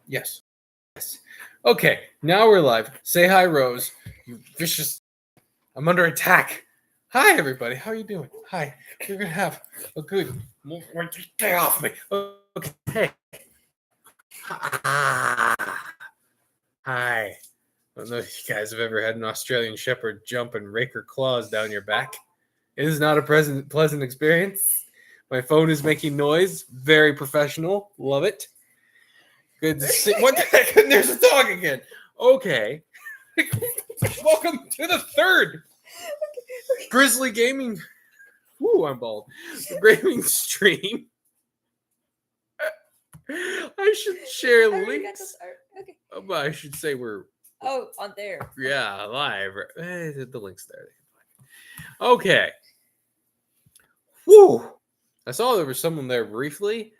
Yes. Yes. Okay, now we're live. Say hi, Rose. You vicious. I'm under attack. Hi, everybody. How are you doing? Hi. You're going to have a good. Get off me. Okay. Hi. I don't know if you guys have ever had an Australian Shepherd jump and rake her claws down your back. It is not a pleasant experience. My phone is making noise. Very professional. Love it. Good to see. What the heck? There's a dog again. Okay. Welcome to the third Grizzly Gaming. Ooh, I'm bald. Gaming stream. I should share links. Okay. But I should say we're. Oh, on there. Yeah, live. The link's there. Okay. Whew. I saw there was someone there briefly.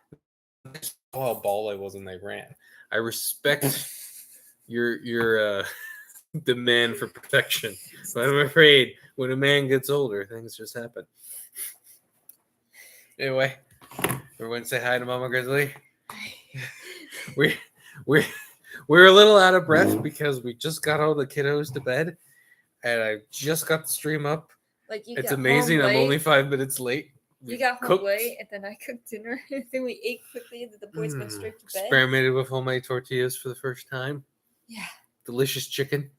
I saw how bald I was when they ran. I respect your demand for protection, but I'm afraid when a man gets older, things just happen. Anyway, everyone say hi to Mama Grizzly. We're a little out of breath because we just got all the kiddos to bed, and I just got the stream up. Like it's amazing. I'm only 5 minutes late. You got home late, and then I cooked dinner, and then we ate quickly, and then the boys went straight to bed. Experimented with homemade tortillas for the first time. Yeah. Delicious chicken.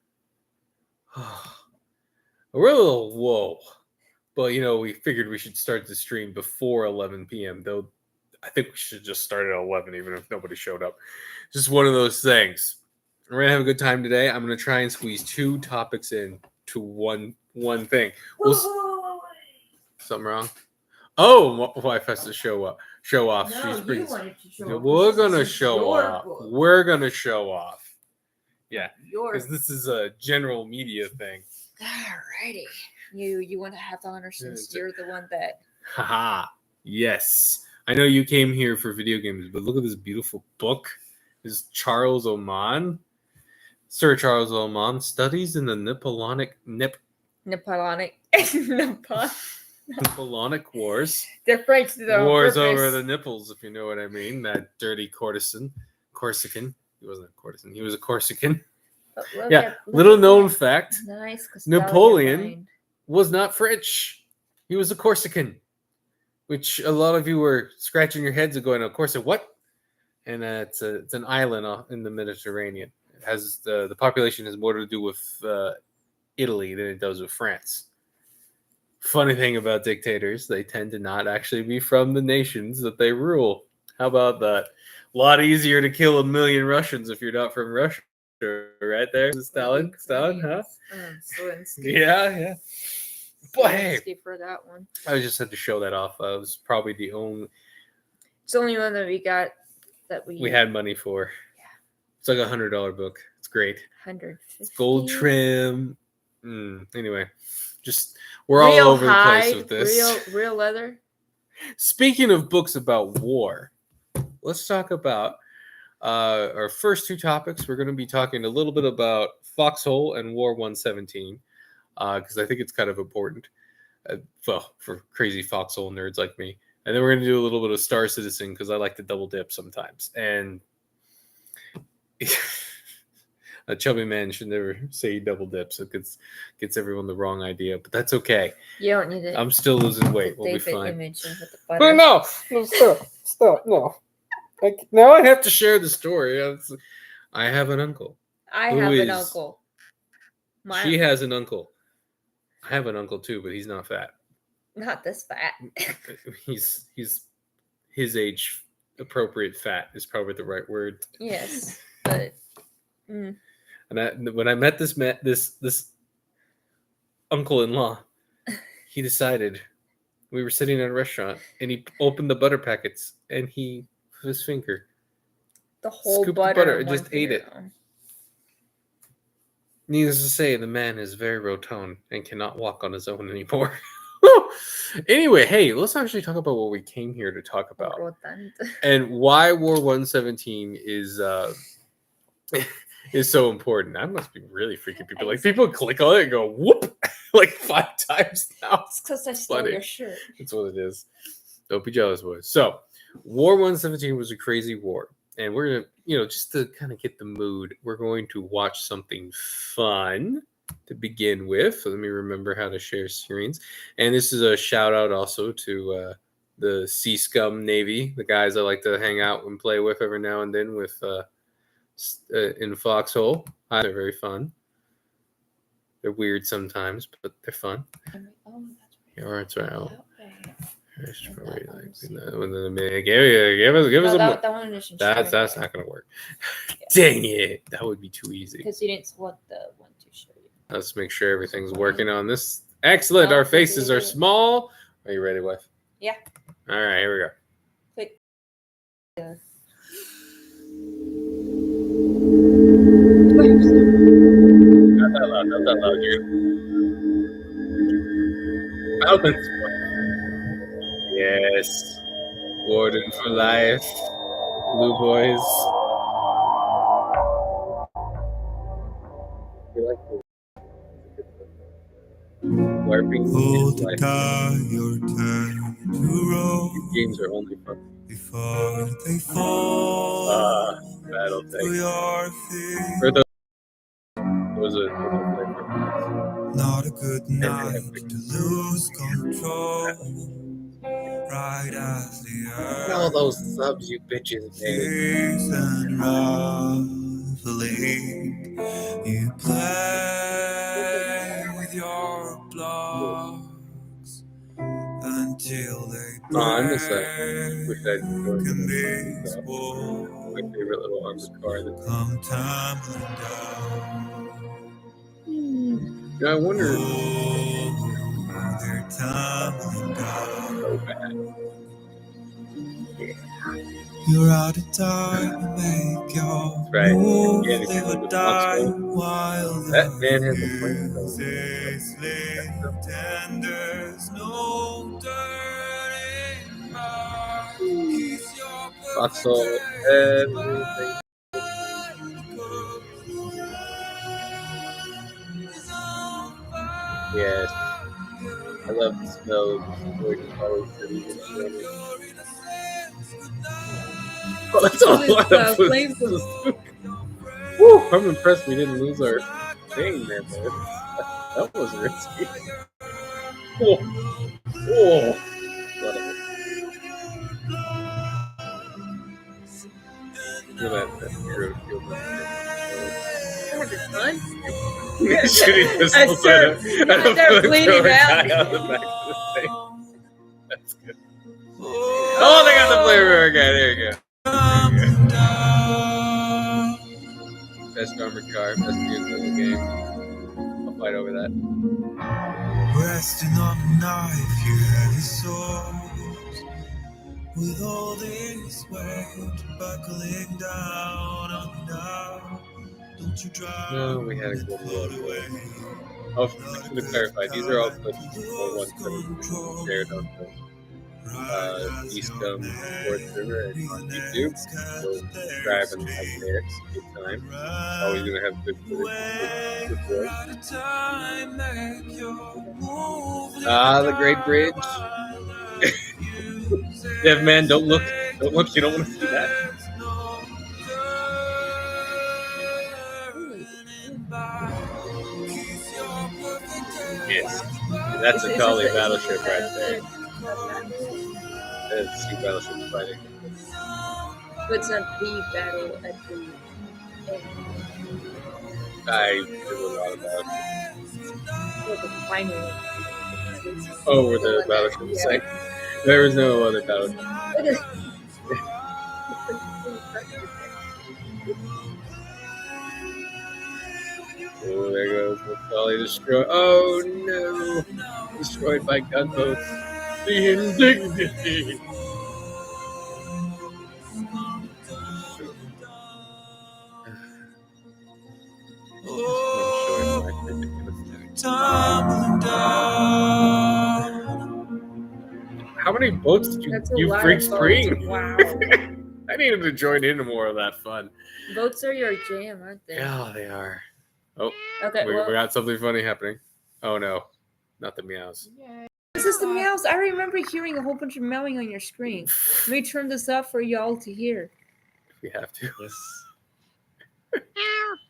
We're a little whoa. But, we figured we should start the stream before 11 p.m., though I think we should just start at 11, even if nobody showed up. Just one of those things. We're going to have a good time today. I'm going to try and squeeze 2 topics in to one thing. Something wrong? Oh, my wife has to show off. No, She's you pretty. wanted to show off. We're gonna show off. Book. We're gonna show off. Yeah, Yours. because this is a general media thing. Alrighty. You want to have the honor since you're the one that. Haha. Yes. I know you came here for video games, but look at this beautiful book. This is Charles Oman. Sir Charles Oman studies in the Napoleonic Wars. The French did it on Wars purpose. over the nipples, if you know what I mean. That dirty Corsican. He wasn't a courtesan. He was a Corsican. Little known fact. Nice. Napoleon was not French. He was a Corsican. Which a lot of you were scratching your heads and going, of course, what? And it's an island in the Mediterranean. It has the population has more to do with Italy than it does with France. Funny thing about dictators, they tend to not actually be from the nations that they rule. How about that? A lot easier to kill 1 million Russians if you're not from Russia, right there. Stalin, huh? Yeah. But hey, for that one. I just had to show that off. I was probably the only. It's the only one that we got that we had money for. Yeah. It's like $100 book. It's great. 150. Gold trim. Anyway, just we're all over the place with this. Real leather. Speaking of books about war, let's talk about our first 2 topics. We're going to be talking a little bit about Foxhole and War 117 because I think it's kind of important. For crazy Foxhole nerds like me. And then we're going to do a little bit of Star Citizen because I like to double dip sometimes. And a chubby man should never say he double dips. It gets everyone the wrong idea, but that's okay. You don't need it. I'm still losing weight. We'll be fine. But no, stop, no. Now I have to share the story. I have an uncle. I have an uncle. She has an uncle. I have an uncle too, but he's not fat. Not this fat. He's his age appropriate fat is probably the right word. Yes, but and when I met this uncle-in-law, he decided we were sitting at a restaurant and he opened the butter packets and he put his finger the whole scooped butter and just ate it. Needless to say, the man is very rotund and cannot walk on his own anymore. Anyway, hey, let's actually talk about what we came here to talk about and why War 117 is so important. That must be really freaking people. Like people click on it and go whoop like 5 times now. It's because I stole your shirt. That's what it is. Don't be jealous, boys. So, War 117 was a crazy war. And we're gonna, just to kind of get the mood, we're going to watch something fun to begin with. So let me remember how to share screens. And this is a shout out also to the Sea Scum Navy, the guys I like to hang out and play with every now and then with in Foxhole. They're very fun. They're weird sometimes, but they're fun. Yeah, that's right. Oh. Give us that's not gonna work. Dang it, that would be too easy. Because you didn't select the one to show you. Let's make sure everything's working on this. Excellent. Our faces are small. Are you ready, wife? Yeah. All right, here we go. Click. Yeah. Not that loud. Not that loud. Balance. Yes. Warden for life. Blue boys. We like the LARPing is life. Your turn to roll. These games are only fun. Before they fall. Battle To thing. your feet. For those are flavor. Not a good night to lose control. Right as the Look at all those subs you bitches made. earth and raveling. You play with your blocks until they I miss that. Wish I'd break and be my swole. favorite little armored car. Come tumbling down. I wonder. Oh, they're tumbling down. So bad. You're out of time to make your Right. move, Yeah, if you live or look at die Foxhole, while that man has a the flamethrower. fuse is lit and there's no turning back. He's your Foxhole, perfect everything. Yes. I love the smell of the colors that he was running. Oh, that's a lot of flames. Woo, I'm impressed we didn't lose our thing there, man. That was risky. Oh. Oh. Look at that hero shield. Shooting pistols at a bleeding guy out. on the back of the thing. That's good. Oh, they got the flamethrower guy. There you go. Best armored car, best vehicle in the game. I'll fight over that. Resting on a knife, you heavy swords. With all this weight buckling down on you now. Don't you drive? No, we had a good one. Oh, just to clarify, these are all clips for ones that have been shared on the East Sports River and on YouTube. So subscribe and like there. It's a good time. Always gonna have good footage. The Great Bridge. Dev man, don't look. Don't look. You don't want to see that. Yes, that's a Kali battleship right there. That's two battleships fighting. But it's not the battle at the end. I did a lot of battleships. Or the final. Oh, where the battleship was like, there was no other battleship. Oh, there goes the Kali destroyed. Oh no! Destroyed by gunboats. The indignity! How many boats did you freaks bring? Wow. I need him to join into more of that fun. Boats are your jam, aren't they? Yeah, they are. Oh, Okay, we well, got something funny happening. Oh no, not the meows. this is the meows. I remember hearing a whole bunch of meowing on your screen. Let me turn this up for y'all to hear. we have to. Yes.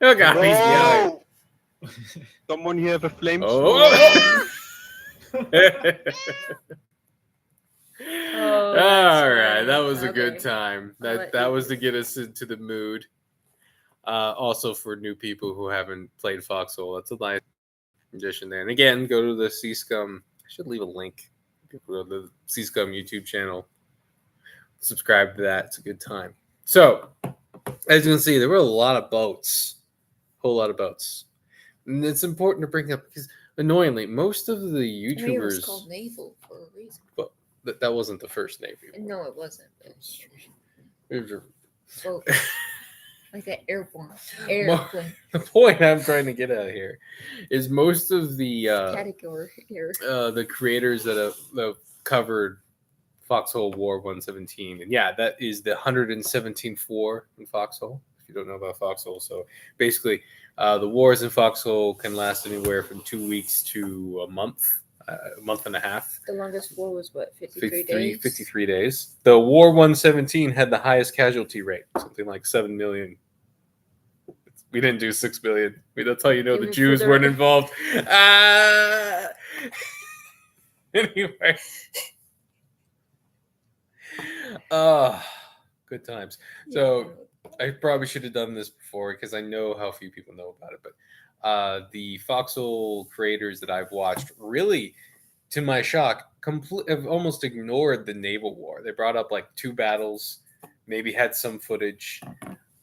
Oh God, he's yelling. No! Someone here have a flamethrower. Oh. Oh, All that's right, right. that was a good Okay. time. I'll let That you was do to get us into the mood. Also for new people who haven't played Foxhole, that's a nice addition there. And again, go to the C Scum. I should leave a link. Go to the C Scum YouTube channel. Subscribe to that. It's a good time. So, as you can see, there were a lot of boats. Whole lot of boats. And it's important to bring up because annoyingly, most of the Maybe it was YouTubers. called naval for a reason. But that wasn't the first Navy War. No, it wasn't. But There's a- boat. Like that airborne airplane The point I'm trying to get at here is most of the category here. the creators that have covered Foxhole War 117, and yeah, that is the 117th war in Foxhole. If you don't know about Foxhole, so basically, the wars in Foxhole can last anywhere from 2 weeks to a month and a half. The longest war was what, 53 days? 53 days. The War 117 had the highest casualty rate, something like 7 million. We didn't do 6 million. That's how you know the Even Jews further- weren't involved. Anyway. Good times. So I probably should have done this before because I know how few people know about it. But the Foxhole creators that I've watched really, to my shock, have almost ignored the naval war. They brought up like 2 battles, maybe had some footage.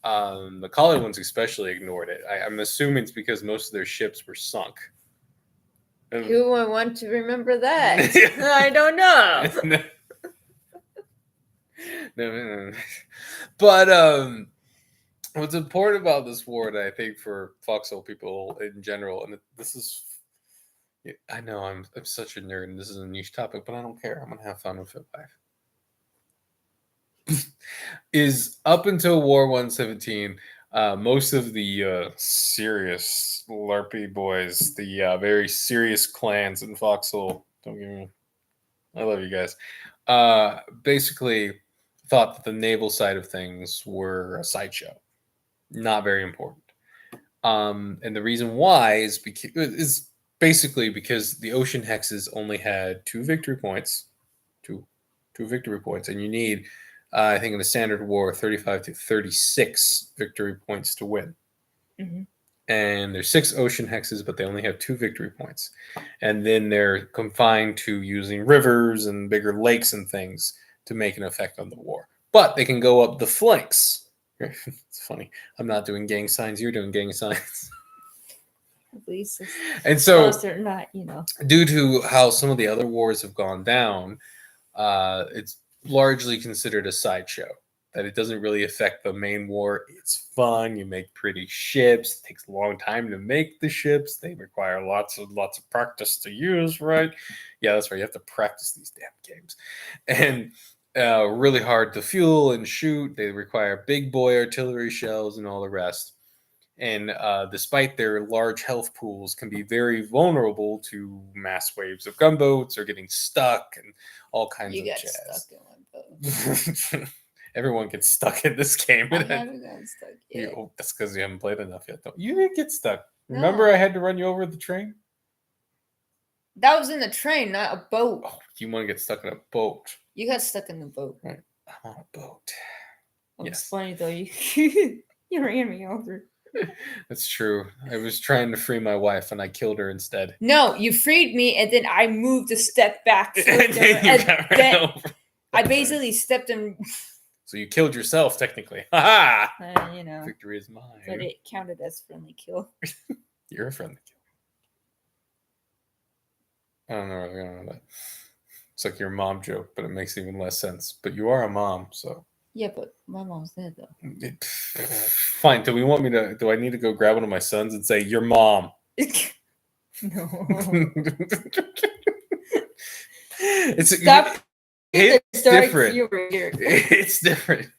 The Collie ones especially ignored it. I'm assuming it's because most of their ships were sunk. Who would want to remember that? I don't know. No. But what's important about this war, and I think for Foxhole people in general, and this is, I know I'm such a nerd, and this is a niche topic, but I don't care. I'm gonna have fun with it. Is up until War 117, most of the serious LARPy boys, the very serious clans in Foxhole, don't get me, I love you guys, basically thought that the naval side of things were a sideshow, not very important. And the reason why is basically because the ocean hexes only had 2 victory points, two victory points, and you need, I think in a standard war, 35 to 36 victory points to win. Mhm. And there's 6 ocean hexes, but they only have 2 victory points. And then they're confined to using rivers and bigger lakes and things to make an effect on the war. But they can go up the flanks. It's funny. I'm not doing gang signs. You're doing gang signs. At least And so, they're not, due to how some of the other wars have gone down, it's largely considered a sideshow. That it doesn't really affect the main war. It's fun. You make pretty ships. It takes a long time to make the ships. They require lots of practice to use, right? Yeah, that's right. You have to practice these damn games. And really hard to fuel and shoot. They require big boy artillery shells and all the rest. And despite their large health pools, can be very vulnerable to mass waves of gunboats or getting stuck and all kinds you of got jazz. stuck in one boat. Everyone gets stuck in this game. I haven't gotten stuck yet. That's because you haven't played enough yet. Though. You didn't get stuck. Remember, I had to run you over the train. That was in the train, not a boat. Oh, you want to get stuck in a boat? You got stuck in the boat. Right. I'm on a boat. It was Yes. funny though. You you ran me over. That's true. I was trying to free my wife, and I killed her instead. No, you freed me, and then I moved a step back. And then you got ran over. I basically stepped in. So you killed yourself, technically. Ha You Victory is mine. but it counted as friendly kill. You're a friendly kill. I don't know where they're going with that. It's like your mom joke, but it makes even less sense. But you are a mom, so. Yeah, but my mom's dead though. Fine. Do I need to go grab one of my sons and say, "Your mom"? No. Stop. It's different. Here. It's different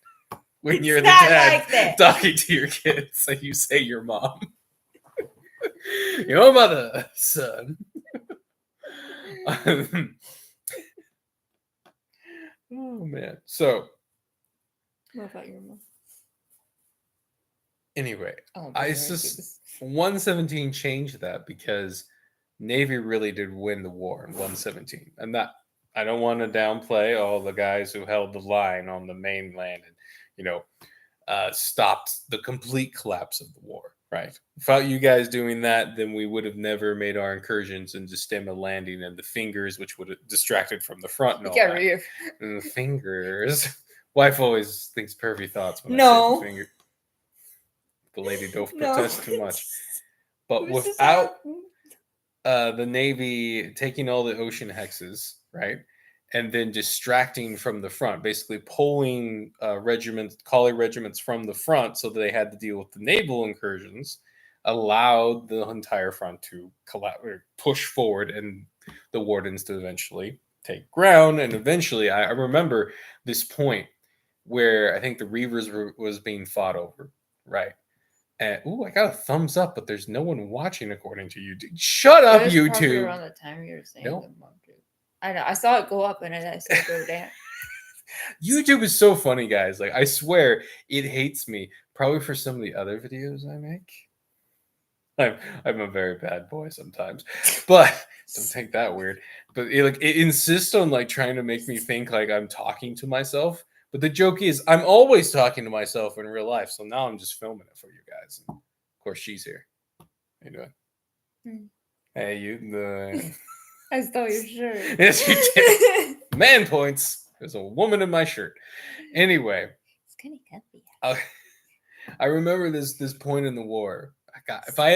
when It's you're the not dad like that. talking to your kids and you say your mom. Your mother, son. Oh man. So What about your mom? Anyway, Oh, I very just good. 117 changed that because Navy really did win the war in 117. I don't want to downplay all the guys who held the line on the mainland and, you know, stopped the complete collapse of the war, right? Without you guys doing that, then we would have never made our incursions into Stamina Landing and the fingers, which would have distracted from the front and all Get that. rid of. And the fingers. Wife always thinks pervy thoughts when I No. say the finger. The lady don't No. protest too much. But This is without how- the Navy taking all the ocean hexes, right? And then distracting from the front, basically pulling regiments, collie regiments from the front so that they had to deal with the naval incursions, allowed the entire front to push forward and the Wardens to eventually take ground. And eventually, I remember this point where I think the Reavers was being fought over, right? And, I got a thumbs up, but there's no one watching according to YouTube. Shut up, That was probably YouTube. around the time you were saying No. the mom too. I know. I saw it go up and then I saw it go down. YouTube is so funny, guys. Like, I swear it hates me. Probably for some of the other videos I make. I'm a very bad boy sometimes, but don't take that weird. But it insists on like trying to make me think like I'm talking to myself. But the joke is, I'm always talking to myself in real life. So now I'm just filming it for you guys. And of course, she's here. How you doing? Hmm. Hey, you. I stole your shirt. Yes, you did. Man points. There's a woman in my shirt. Anyway, It's kind of comfy. I remember this point in the war. If I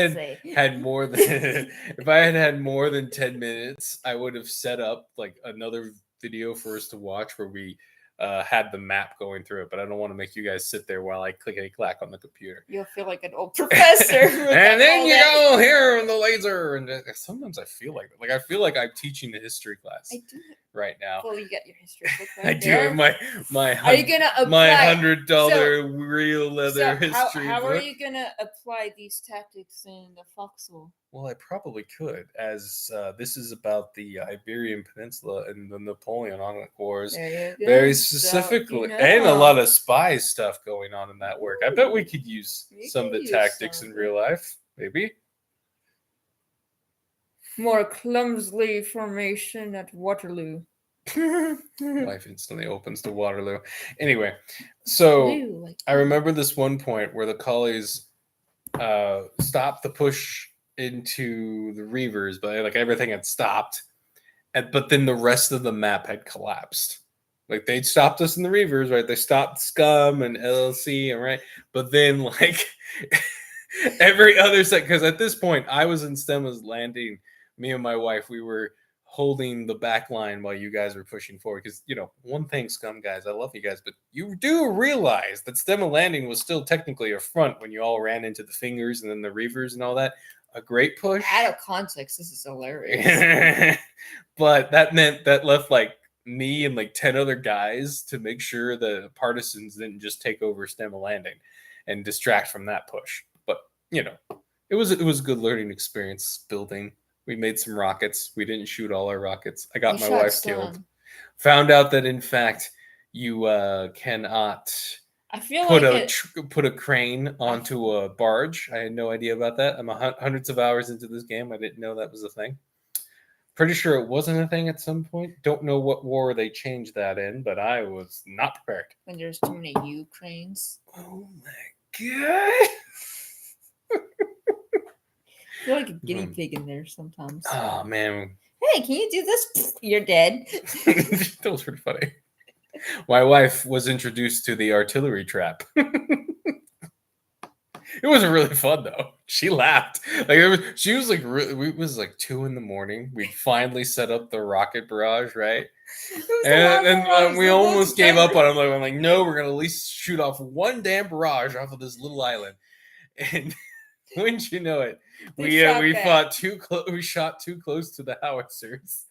had more than if I had more than 10 minutes, I would have set up like another video for us to watch where we had the map going through it. But I don't want to make you guys sit there while I clickety clack on the computer. You'll feel like an old professor. And then you go here on the laser, and sometimes I feel like that. Like I feel like I'm teaching a history class right now. Well, you got your history book right I there. do my Are you gonna apply my $100 real leather history How book. are you gonna apply these tactics in the Foxhole? Well, I probably could, as this is about the Iberian Peninsula and the Napoleonic Wars, There you go. very specifically, and a lot of spy stuff going on in that work. I bet we could use some of the tactics in real life, maybe. More clumsily formation at Waterloo. Life instantly opens to Waterloo. Anyway, so I remember this one point where the collies stopped the push into the Reavers, but like everything had stopped, but then the rest of the map had collapsed. Like they'd stopped us in the Reavers, right? They stopped Scum and LLC, right? But then like every other set, because at this point I was in Stemma's Landing. Me and my wife, we were holding the back line while you guys were pushing forward. Because, one thing, Scum guys, I love you guys, but you do realize that Stemma Landing was still technically a front when you all ran into the Fingers and then the Reavers and all that. A great push. Out of context, this is hilarious. But that meant that left like me and like 10 other guys to make sure the partisans didn't just take over Stemma Landing and distract from that push. But, it was a good learning experience building. We made some rockets. We didn't shoot all our rockets. I got my wife killed. Found out that in fact you cannot put a crane onto a barge. I had no idea about that. I'm hundreds of hours into this game. I didn't know that was a thing. Pretty sure it wasn't a thing at some point. Don't know what war they changed that in, but I was not prepared. When there's too many Ukraines. Oh my god. I feel like a guinea pig in there sometimes. Oh man. Hey, can you do this? You're dead. That was pretty funny. My wife was introduced to the artillery trap. It wasn't really fun though. She laughed. She was like, it was like 2 a.m. We finally set up the rocket barrage, right? And we almost gave up on it. I'm like, no, we're gonna at least shoot off one damn barrage off of this little island. And wouldn't you know it, we fought too close. We shot too close to the howitzers,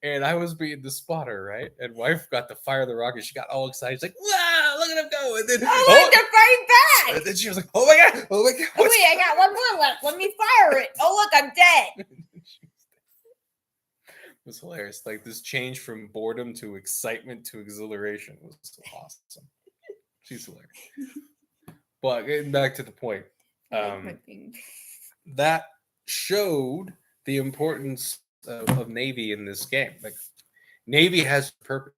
and I was being the spotter, right? And wife got to fire the rocket. She got all excited. She's like, "Wow, look at him go!" And then I want to fight back. And then she was like, "Oh my god! Oh my god! Oh, wait, I got one more left. Let me fire it. Oh look, I'm dead." It was hilarious. Like this change from boredom to excitement to exhilaration was awesome. She's hilarious. But getting back to the point, that showed the importance of Navy in this game. Like, Navy has purpose.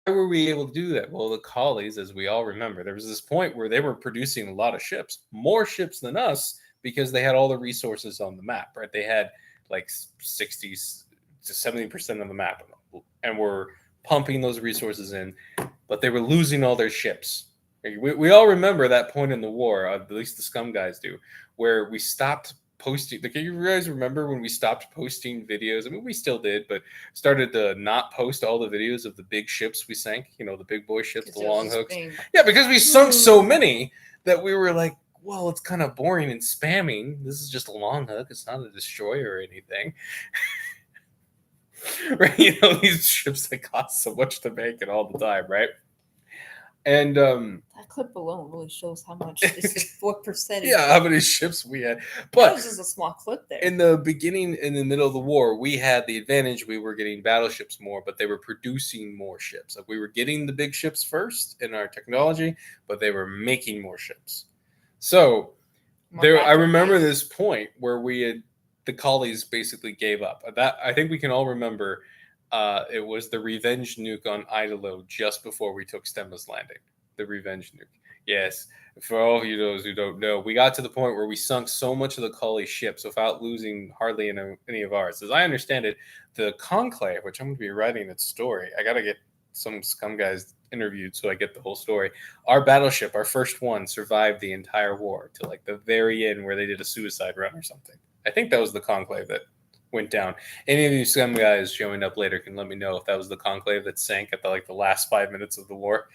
Why were we able to do that? Well, the collies, as we all remember, there was this point where they were producing a lot of ships, more ships than us, because they had all the resources on the map, right? They had like 60 to 70% of the map, and were pumping those resources in, but they were losing all their ships. We all remember that point in the war, at least the scum guys do, where we stopped posting. Can you guys remember when we stopped posting videos? I mean, we still did, but started to not post all the videos of the big ships we sank, the big boy ships, the long hooks. Yeah, because we sunk so many that we were like, well, it's kind of boring and spamming. This is just a long hook. It's not a destroyer or anything. Right? These ships that cost so much to make it all the time, right? And that clip alone really shows how much this is, what percentage. Yeah, how many ships we had. But that was just a small clip there. In the beginning, in the middle of the war, we had the advantage. We were getting battleships more, but they were producing more ships. Like, we were getting the big ships first in our technology, but they were making more ships. So I remember this point where the collies basically gave up. That I think we can all remember. It was the revenge nuke on Idolo just before we took Stemma's Landing. The revenge nuke. Yes. For all you those who don't know, we got to the point where we sunk so much of the collie ships without losing hardly any of ours. As I understand it, the Conclave, which I'm going to be writing its story, I got to get some scum guys interviewed so I get the whole story. Our battleship, our first one, survived the entire war to like the very end where they did a suicide run or something. I think that was the Conclave that went down. Any of you scum guys showing up later can let me know if that was the Conclave that sank at the last 5 minutes of the war.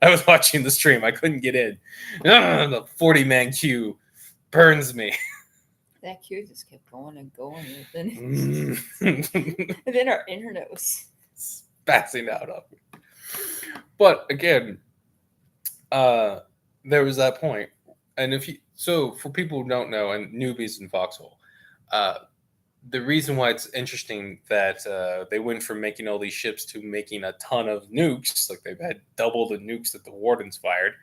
I was watching the stream. I couldn't get in. The 40-man queue burns me. That queue just kept going and going. And then our internet was passing out of me. But again, there was that point. And so for people who don't know, and newbies in Foxhole, the reason why it's interesting that they went from making all these ships to making a ton of nukes, like they've had double the nukes that the Wardens fired.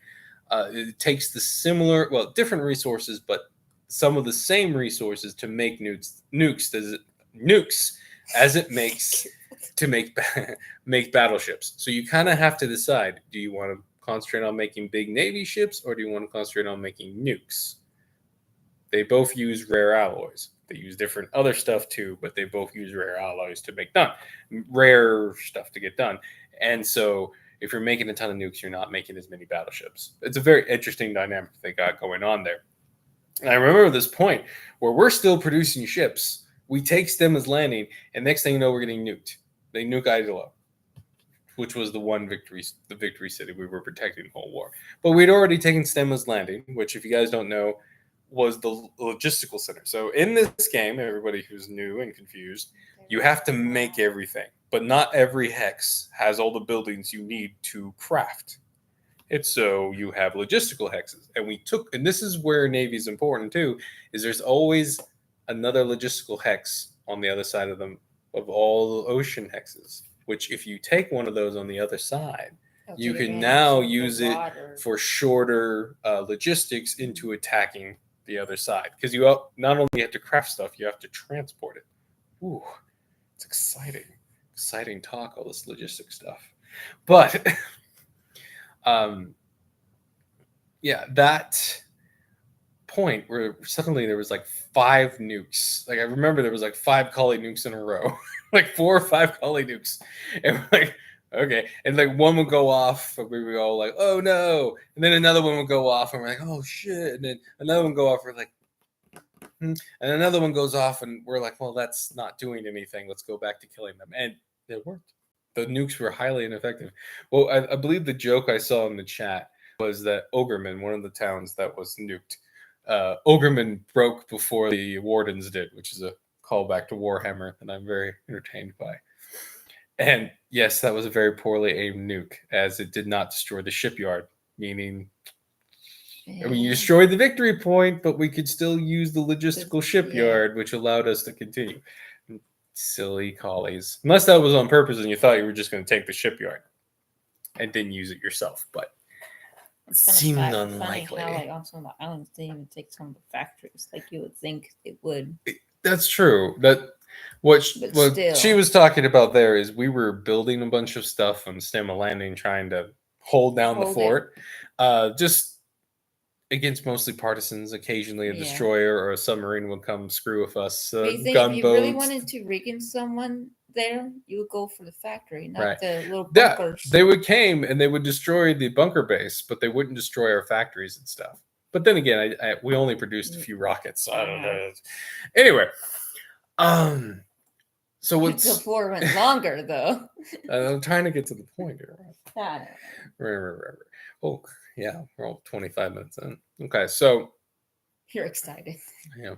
It takes the different resources, but some of the same resources to make nukes as it makes to make battleships. So you kind of have to decide: do you want to concentrate on making big Navy ships, or do you want to concentrate on making nukes? They both use rare alloys. They use different other stuff too, but they both use rare alloys to make rare stuff to get done. And so if you're making a ton of nukes, you're not making as many battleships. It's a very interesting dynamic they got going on there. And I remember this point where we're still producing ships. We take Stemma's Landing, and next thing you know, we're getting nuked. They nuke Idolo, which was the victory city we were protecting the whole war. But we'd already taken Stemma's Landing, which, if you guys don't know, was the logistical center. So in this game, everybody who's new and confused, you have to make everything, but not every hex has all the buildings you need to craft. It's so you have logistical hexes. And this is where Navy is important too, is there's always another logistical hex on the other side of all the ocean hexes, which if you take one of those on the other side, you can now use it for shorter logistics into attacking the other side, because you not only have to craft stuff, you have to transport it. Ooh, it's exciting talk, all this logistic stuff. But that point where suddenly there was like 5 nukes. Like, I remember there was like 5 collie nukes in a row, like 4 or 5 collie nukes, and we're like, okay, and like one would go off, and we were all like, "Oh no!" And then another one would go off, and we're like, "Oh shit!" And then another one go off, we're like, and another one goes off, and we're like, "Well, that's not doing anything. Let's go back to killing them." And it worked. The nukes were highly ineffective. Well, I believe the joke I saw in the chat was that Ogrman, one of the towns that was nuked, Ogrman broke before the Wardens did, which is a callback to Warhammer that I'm very entertained by. And yes, that was a very poorly aimed nuke, as it did not destroy the shipyard, meaning, I mean, you destroyed the victory point, but we could still use the logistical shipyard, which allowed us to continue. Silly collies. Unless that was on purpose and you thought you were just going to take the shipyard and didn't use it yourself. But It's kind seemed of unlikely. funny how like on some of the islands they didn't even take some of the factories like you would think it would. That's true. What still. she was talking about there is we were building a bunch of stuff on Stamma Landing, trying to hold down the fort, just against mostly partisans. Occasionally, a destroyer or a submarine would come screw with us. But you think if you really wanted to rig someone there, you would go for the factory, not the little bunkers. They would came and they would destroy the bunker base, but they wouldn't destroy our factories and stuff. But then again, we only produced a few rockets, so I don't know. Anyway, so what's the fort went longer though? I'm trying to get to the point here. Right. Oh yeah, we're all 25 minutes in. Okay, so you're excited. Yeah.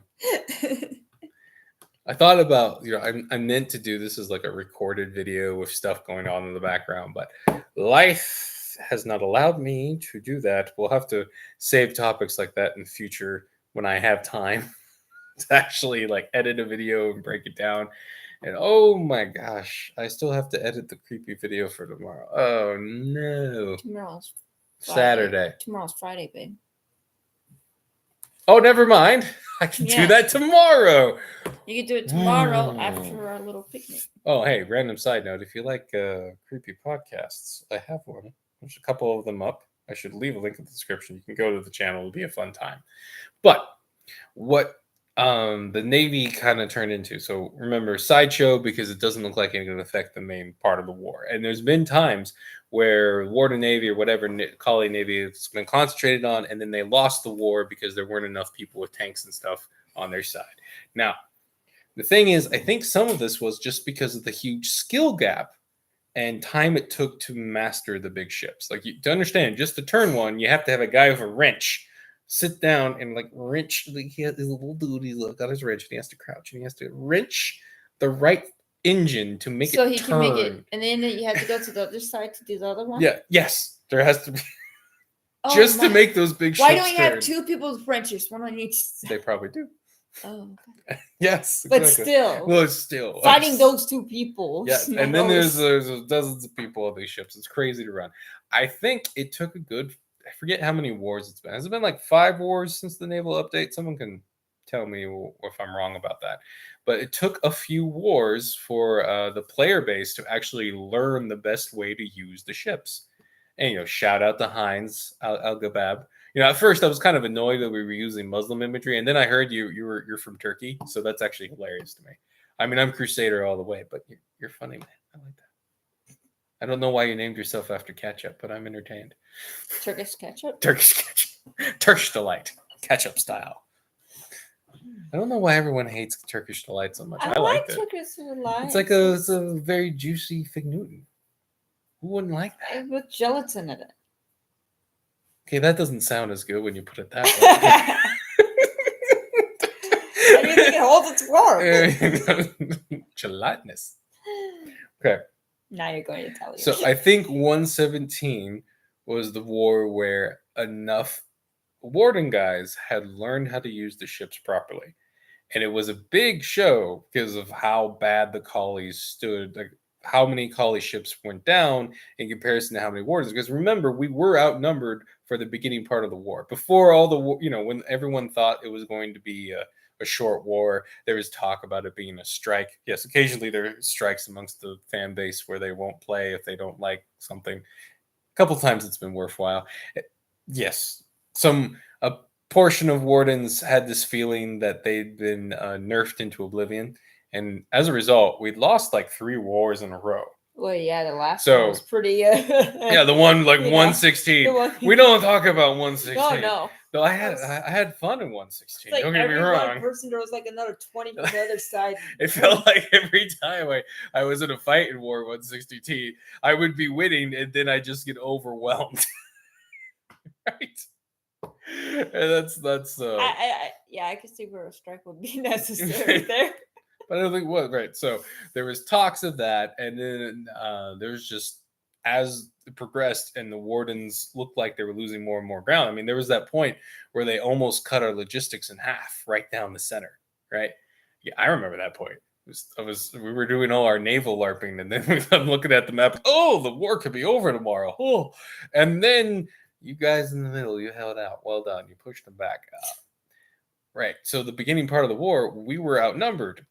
I thought about, I meant to do this as like a recorded video with stuff going on in the background, but life has not allowed me to do that. We'll have to save topics like that in the future when I have time to actually like edit a video and break it down. And oh my gosh, I still have to edit the creepy video for tomorrow. Oh no. Tomorrow's Saturday. Tomorrow's Friday, babe. Oh, never mind. I can do that tomorrow. You can do it tomorrow after our little picnic. Oh, hey, random side note. If you like creepy podcasts, I have one. There's a couple of them up. I should leave a link in the description. You can go to the channel. It'll be a fun time. But what the Navy kind of turned into. So remember, sideshow, because it doesn't look like it's going to affect the main part of the war. And there's been times where Warden Navy or whatever Collie Navy has been concentrated on, and then they lost the war because there weren't enough people with tanks and stuff on their side. Now, the thing is, I think some of this was just because of the huge skill gap and time it took to master the big ships. Like, to understand, just to turn one, you have to have a guy with a wrench sit down and like wrench. Like, he has his little dude, he's got his wrench, and he has to crouch, and he has to wrench the right engine to make it turn. So he can make it, and then you have to go to the other side to do the other one? Yeah, yes. There has to be. Just to make those big ships. Why don't you have two people with wrenches, one on each side? They probably do. Oh, okay. Yes. But still. Well, it's still. Fighting those two people. Yeah, and then there's dozens of people on these ships. It's crazy to run. I think it took a good, I forget how many wars it's been. Has it been like 5 wars since the naval update? Someone can tell me if I'm wrong about that. But it took a few wars for the player base to actually learn the best way to use the ships. And, shout out to Heinz Al-Gabab. At first I was kind of annoyed that we were using Muslim imagery, and then I heard you're from Turkey, so that's actually hilarious to me. I mean, I'm Crusader all the way, but you're funny, man. I like that. I don't know why you named yourself after ketchup, but I'm entertained. Turkish ketchup? Turkish ketchup. Turkish delight. Ketchup style. I don't know why everyone hates Turkish delight so much. I like Turkish delight. It's like it's a very juicy Fig Newton. Who wouldn't like that? With gelatin in it. Okay, that doesn't sound as good when you put it that way. I do think it holds its warmth. Gelatinous. Okay. Now you're going to tell you. So I think 117 was the war where enough warden guys had learned how to use the ships properly. And it was a big show because of how bad the collies stood, like how many collie ships went down in comparison to how many wardens. Because remember, we were outnumbered for the beginning part of the war. Before all the, when everyone thought it was going to be a short war, there was talk about it being a strike. Yes, occasionally there are strikes amongst the fan base where they won't play if they don't like something. A couple times it's been worthwhile. Yes, a portion of wardens had this feeling that they'd been nerfed into oblivion. And as a result, we'd lost like 3 wars in a row. Well, yeah, the last one was pretty... yeah, the one like 116. We don't talk about 116. No. No, I had fun in 116. Like don't get me wrong. One person, there was like another 20 from the other side. It felt like every time I was in a fight in War 160T, I would be winning, and then I just get overwhelmed. Right? And that's I could see where a strike would be necessary there. But I don't think right. So there was talks of that, and then there was just, as it progressed and the wardens looked like they were losing more and more ground. I mean, there was that point where they almost cut our logistics in half right down the center, right? Yeah, I remember that point. We were doing all our naval LARPing, and then I'm looking at the map. Oh, the war could be over tomorrow. Oh, and then You guys in the middle, you held out. Well done. You pushed them back up. Right. So the beginning part of the war, we were outnumbered.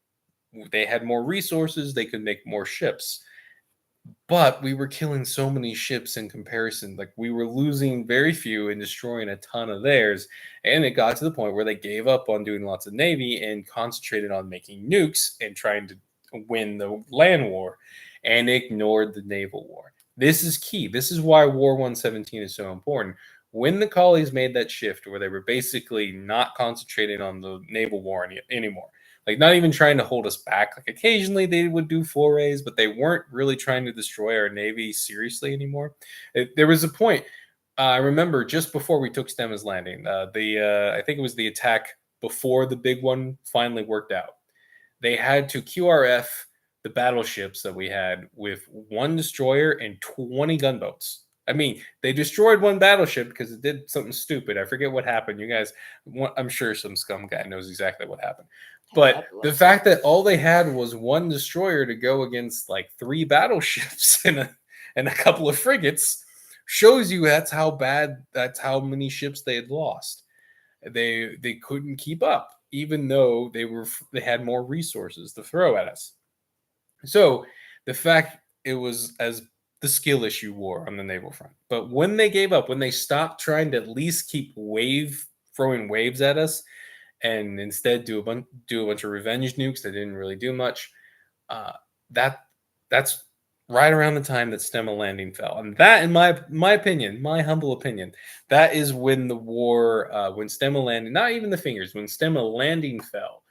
They had more resources. They could make more ships. But we were killing so many ships in comparison. Like, we were losing very few and destroying a ton of theirs. And it got to the point where they gave up on doing lots of Navy and concentrated on making nukes and trying to win the land war and ignored the naval war. This is key. This is why War 117 is so important. When the colonies made that shift where they were basically not concentrating on the naval war anymore, like not even trying to hold us back. Like occasionally they would do forays, but they weren't really trying to destroy our Navy seriously anymore. There was a point, I remember just before we took Stemma's Landing, I think it was the attack before the big one finally worked out. They had to QRF the battleships that we had with one destroyer and 20 gunboats. I mean, they destroyed one battleship because it did something stupid. I forget what happened. You guys, I'm sure some scum guy knows exactly what happened. But the fact that all they had was one destroyer to go against like 3 battleships and a couple of frigates shows you that's how many ships they had lost. They couldn't keep up, even though they had more resources to throw at us. So the fact it was as the skill issue war on the naval front. But when they gave up, when they stopped trying to at least keep throwing waves at us, and instead do a bunch of revenge nukes that didn't really do much, that's right around the time that Stemma Landing fell. And that, in my opinion, my humble opinion, that is when the war, when Stemma Landing, not even the fingers, when Stemma Landing fell,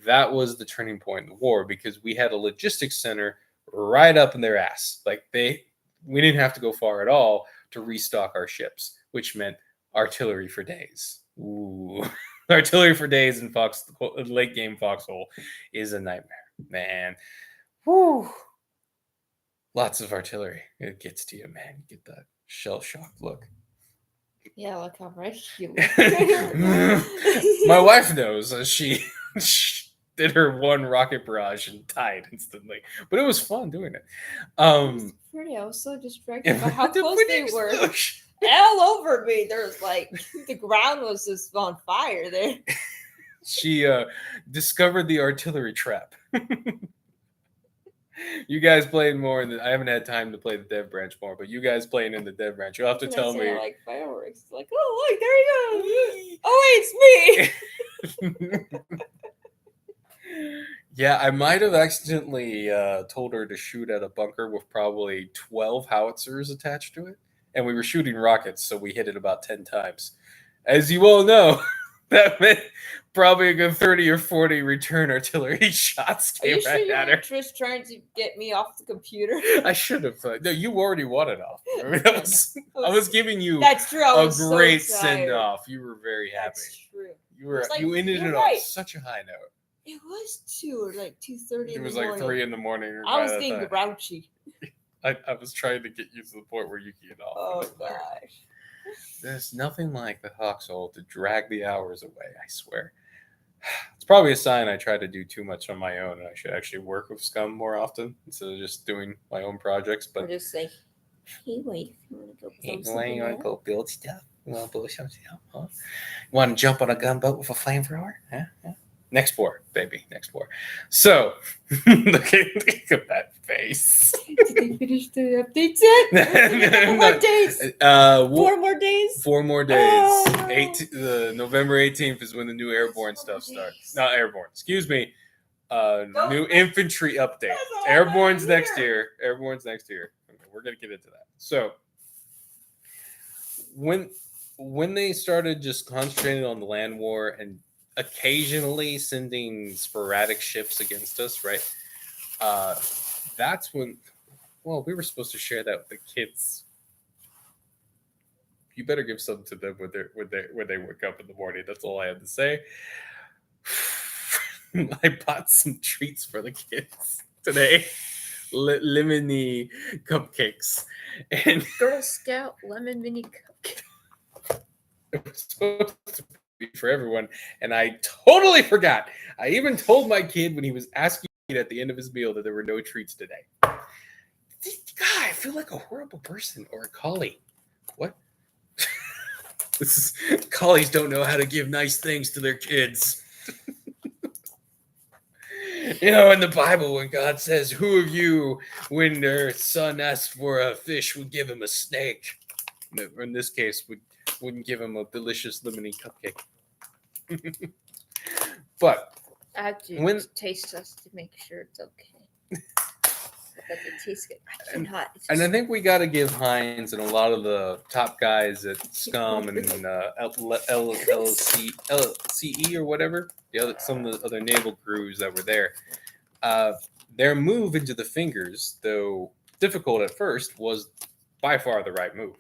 that was the turning point in the war, because we had a logistics center right up in their ass. Like we didn't have to go far at all to restock our ships, which meant artillery for days. Ooh. Artillery for days in late game Foxhole is a nightmare, man. Woo! Lots of artillery. It gets to you, man. You get that shell shock look. Yeah, look how red you My wife knows. She did her one rocket barrage and died instantly, but it was fun doing it. It was pretty. I was so distracted by how close they were. All over me. There was like the ground was just on fire there. She discovered the artillery trap. You guys playing more I haven't had time to play the dev branch more, but you guys playing in the dev branch, you'll have to tell me. Like fireworks. Like, oh look, there he goes. Oh wait, it's me. Yeah, I might have accidentally told her to shoot at a bunker with probably 12 howitzers attached to it. And we were shooting rockets, so we hit it about 10 times. As you all know, that meant probably a good 30 or 40 return artillery shots came right at her. Just trying to get me off the computer? I should have thought. No, you already wanted off. I was giving you that's true. a great send off. You were very happy. That's true. You ended it on such a high note. It was 2 or like 2:30. It was like 3 in the morning. I was getting grouchy. I was trying to get you to the point where you get off. Oh gosh. There's nothing like the Foxhole to drag the hours away, I swear. It's probably a sign I try to do too much on my own, and I should actually work with scum more often instead of just doing my own projects. But or just say, hey, wait, you want to go build something? You want to go build stuff? You want to build something up? Huh? You want to jump on a gunboat with a flamethrower? Huh? Next war, baby. Next war. So, look at that face. Did they finish the updates yet? What days? 4 more days? 4 more days. Oh. November 18th is when the new Airborne stuff starts. Not Airborne. Excuse me. New infantry update. Airborne's next year. Airborne's next year. Okay, we're going to get into that. So, when they started just concentrating on the land war and occasionally sending sporadic ships against us, right? That's when, well, we were supposed to share that with the kids. You better give some to them when they wake up in the morning. That's all I have to say. I bought some treats for the kids today. Lemony cupcakes and Girl Scout lemon mini cupcake. It was supposed to be for everyone, and I totally forgot. I even told my kid when he was asking at the end of his meal that there were no treats today. God, I feel like a horrible person or a collie. What? Collies don't know how to give nice things to their kids. You know, in the Bible, when God says, "Who of you, when their son asks for a fish, would give him a snake?" In this case, wouldn't give him a delicious lemony cupcake. But I have to taste test to make sure it's okay. That it tastes good. I cannot. And I think we got to give Heinz and a lot of the top guys at Scum and LCE or whatever, some of the other naval crews that were there. Their move into the fingers, though difficult at first, was by far the right move.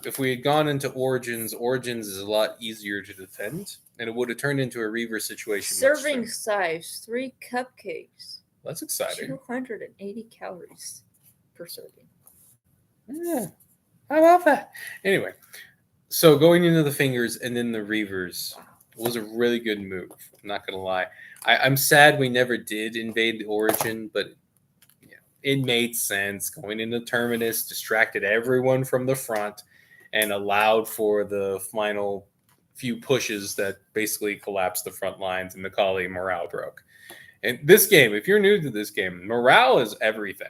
If we had gone into Origins is a lot easier to defend, and it would have turned into a Reaver situation. Serving size 3 cupcakes. That's exciting. 280 calories per serving. Yeah, I love that. Anyway, so going into the fingers and then the Reavers was a really good move. I'm not going to lie. I'm sad we never did invade the Origin, but it made sense. Going into Terminus distracted everyone from the front and allowed for the final few pushes that basically collapsed the front lines and the Collie morale broke. And this game, if you're new to this game, morale is everything.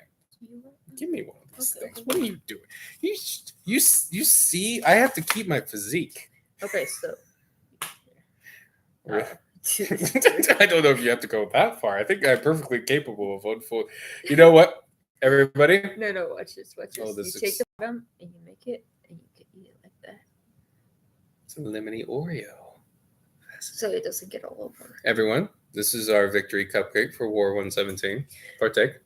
Give me one of these things. What are you doing? You see, I have to keep my physique. Okay, so. I don't know if you have to go that far. I think I'm perfectly capable of one full. You know what, everybody? No, watch this. Oh, you take the bottom and you make it, and you can eat it like that. It's a lemony Oreo. So it doesn't get all over. Everyone, this is our victory cupcake for War 117. Partake.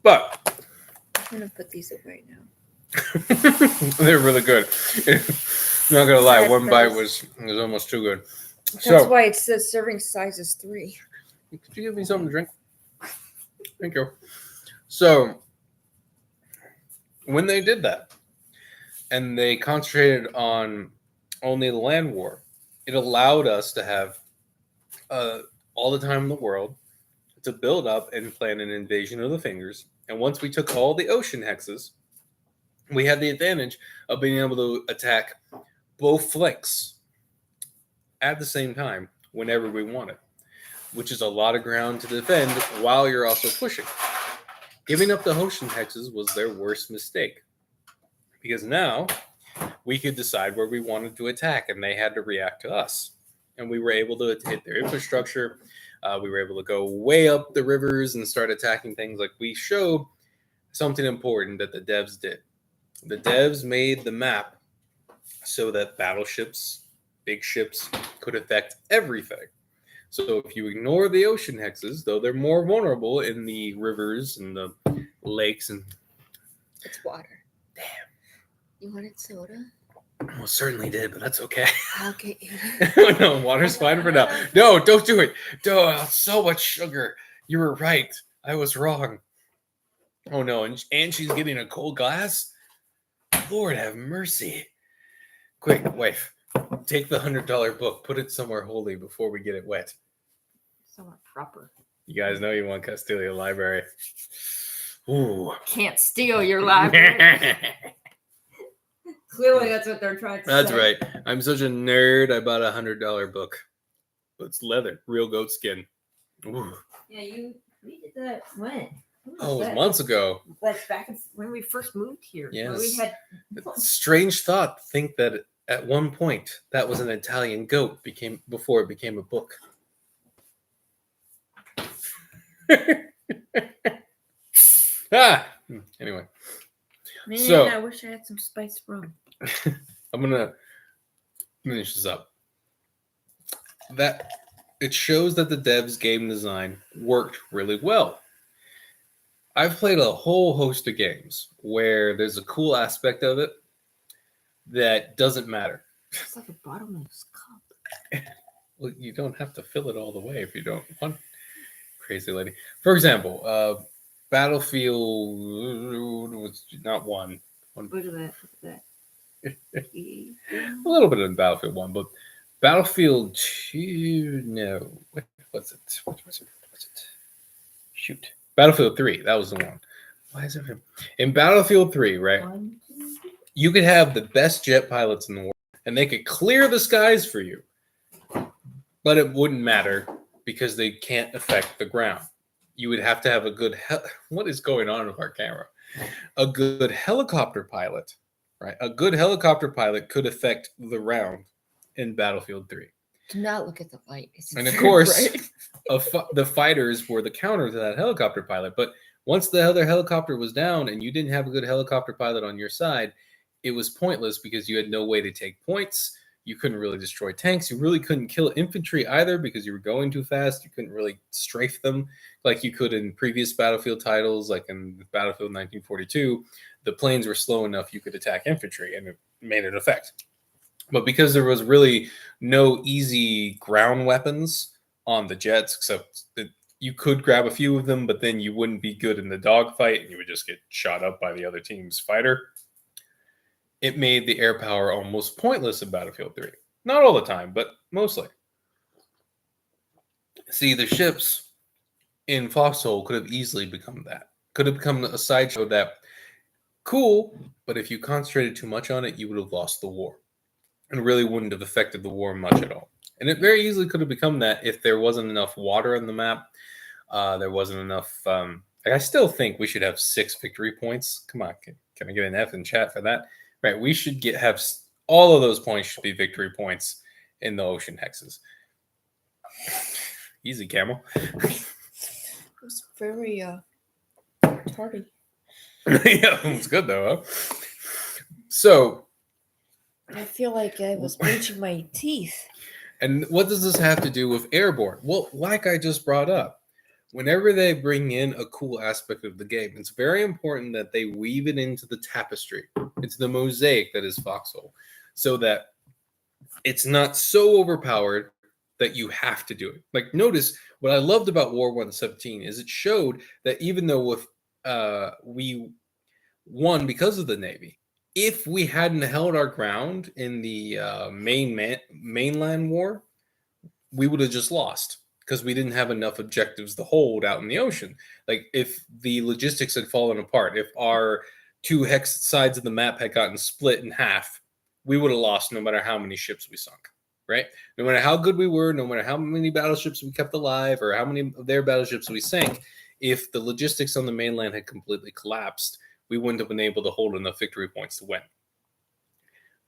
But I'm gonna put these away now. They're really good. I'm not gonna lie, one bite was almost too good. That's why it says serving size is 3. Could you give me something to drink? Thank you. So when they did that, and they concentrated on only the land war, it allowed us to have all the time in the world to build up and plan an invasion of the fingers. And once we took all the ocean hexes, we had the advantage of being able to attack both flanks at the same time whenever we wanted, which is a lot of ground to defend while you're also pushing. Giving up the ocean hexes was their worst mistake, because now we could decide where we wanted to attack, and they had to react to us. And we were able to hit their infrastructure. We were able to go way up the rivers and start attacking things. Like, we showed something important that the devs did. The devs made the map so that battleships, big ships, could affect everything. So if you ignore the ocean hexes, though they're more vulnerable in the rivers and the lakes and... It's water. Damn. You wanted soda? Well, certainly did, but that's okay. Okay. No, water's fine for now. No, don't do it. So much sugar. You were right. I was wrong. Oh no, and she's getting a cold glass? Lord have mercy. Quick, wife. Take the $100 book. Put it somewhere holy before we get it wet. Somewhere proper. You guys know you want Castilia Library. Ooh. Can't steal your library. Clearly, that's what they're trying to say. That's right. I'm such a nerd. I bought a $100 book. It's leather, real goat skin. Ooh. Yeah, we did that when? Oh, it was months ago. Like back when we first moved here. Yes. We had... Strange thought. Think that at one point that was an Italian goat before it became a book. Anyway. Man, so, I wish I had some spiced rum. I'm gonna finish this up. That it shows that the devs' game design worked really well. I've played a whole host of games where there's a cool aspect of it that doesn't matter. It's like a bottomless cup. Well, you don't have to fill it all the way if you don't want. Crazy lady. For example, Battlefield was not one. Look at that. A little bit in Battlefield 1, but Battlefield 2, no. What was it? Shoot. Battlefield 3, that was the one. Why is it in Battlefield 3, right? You could have the best jet pilots in the world, and they could clear the skies for you. But it wouldn't matter because they can't affect the ground. You would have to have a good what is going on with our camera? A good helicopter pilot, right? A good helicopter pilot could affect the round in Battlefield 3. Do not look at the light. And of course, the fighters were the counter to that helicopter pilot. But once the other helicopter was down and you didn't have a good helicopter pilot on your side, it was pointless because you had no way to take points. You couldn't really destroy tanks. You really couldn't kill infantry either because you were going too fast. You couldn't really strafe them like you could in previous Battlefield titles, like in Battlefield 1942. The planes were slow enough you could attack infantry, and it made an effect. But because there was really no easy ground weapons on the jets, except that you could grab a few of them, but then you wouldn't be good in the dogfight, and you would just get shot up by the other team's fighter. It made the air power almost pointless in Battlefield 3. Not all the time, but mostly. See, the ships in Foxhole could have easily become that. Could have become a sideshow that, cool, but if you concentrated too much on it, you would have lost the war. And really wouldn't have affected the war much at all. And it very easily could have become that if there wasn't enough water on the map. There wasn't enough... I still think we should have 6 victory points. Come on, can I get an F in chat for that? Right, we should have all of those points should be victory points in the ocean hexes. Easy, Camel. It was very tardy. Yeah, it's good though. Huh? So I feel like I was bleaching my teeth. And what does this have to do with Airborne? Well, like I just brought up, whenever they bring in a cool aspect of the game, it's very important that they weave it into the tapestry. It's the mosaic that is Foxhole, so that it's not so overpowered that you have to do it. Like, notice what I loved about War 117 is it showed that even though we won because of the Navy, if we hadn't held our ground in the mainland war, we would have just lost because we didn't have enough objectives to hold out in the ocean. Like, if the logistics had fallen apart, if our 2 hex sides of the map had gotten split in half, we would have lost no matter how many ships we sunk, right? No matter how good we were, no matter how many battleships we kept alive or how many of their battleships we sank, if the logistics on the mainland had completely collapsed, we wouldn't have been able to hold enough victory points to win.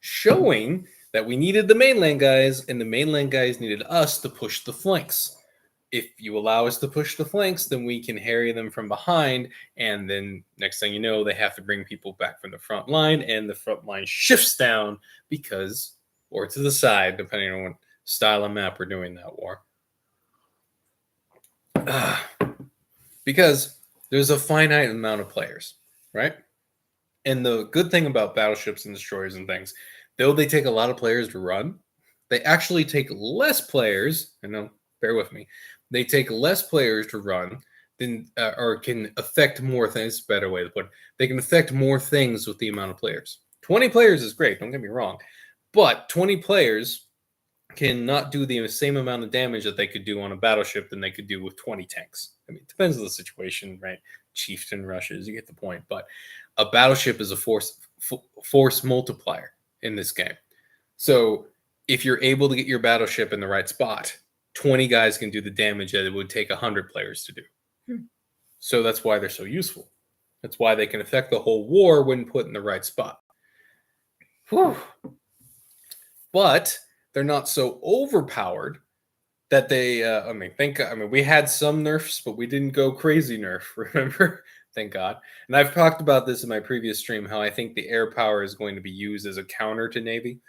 Showing that we needed the mainland guys, and the mainland guys needed us to push the flanks. If you allow us to push the flanks, then we can harry them from behind, and then next thing you know, they have to bring people back from the front line, and the front line shifts down because, or to the side, depending on what style of map we're doing that war. Because there's a finite amount of players, right? And the good thing about battleships and destroyers and things, though they take a lot of players to run, they actually take less players, I know, bear with me, they take less players to run than, or can affect more things, better way to put it. They can affect more things with the amount of players. 20 players is great, don't get me wrong, but 20 players cannot do the same amount of damage that they could do on a battleship than they could do with 20 tanks. I mean, it depends on the situation, right? Chieftain rushes, you get the point. But a battleship is a force multiplier in this game. So if you're able to get your battleship in the right spot, 20 guys can do the damage that it would take 100 players to do. So that's why they're so useful. That's why they can affect the whole war when put in the right spot. Whew. But they're not so overpowered that they, we had some nerfs, but we didn't go crazy nerf, remember? Thank God. And I've talked about this in my previous stream, how I think the air power is going to be used as a counter to Navy.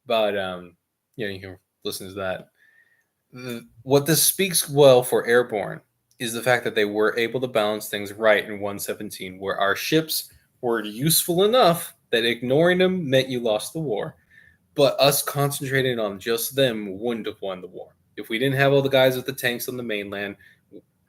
But, you can listen to that. What this speaks well for Airborne is the fact that they were able to balance things right in 117, where our ships were useful enough that ignoring them meant you lost the war. But us concentrating on just them wouldn't have won the war. If we didn't have all the guys with the tanks on the mainland,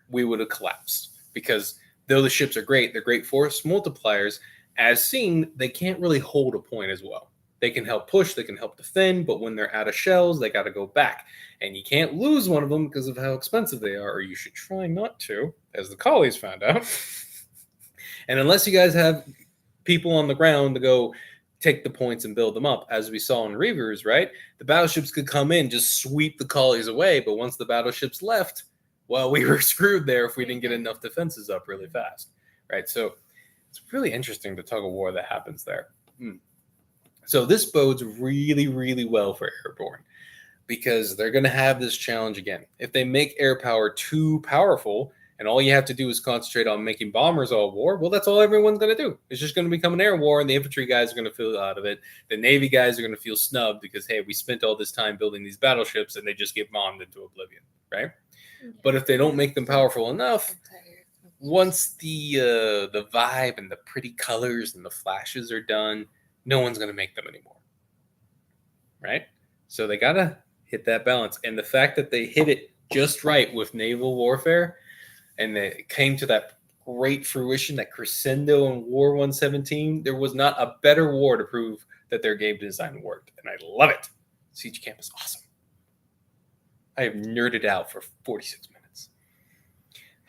we would have collapsed. Because though the ships are great, they're great force multipliers. As seen, they can't really hold a point as well. They can help push, they can help defend, but when they're out of shells, they got to go back. And you can't lose one of them because of how expensive they are, or you should try not to, as the collies found out. And unless you guys have people on the ground to go take the points and build them up, as we saw in Reavers, right? The battleships could come in, just sweep the collies away, but once the battleships left, well, we were screwed there if we didn't get enough defenses up really fast, right? So it's really interesting the tug of war that happens there. So this bodes really, really well for Airborne because they're going to have this challenge again. If they make air power too powerful and all you have to do is concentrate on making bombers all war, well, that's all everyone's going to do. It's just going to become an air war, and the infantry guys are going to feel out of it. The Navy guys are going to feel snubbed because, hey, we spent all this time building these battleships, and they just get bombed into oblivion, right? Yeah. But if they don't make them powerful enough, once the vibe and the pretty colors and the flashes are done, no one's going to make them anymore, right? So they got to hit that balance. And the fact that they hit it just right with naval warfare, and they came to that great fruition, that crescendo in War 117, there was not a better war to prove that their game design worked. And I love it. Siege Camp is awesome. I have nerded out for 46 minutes.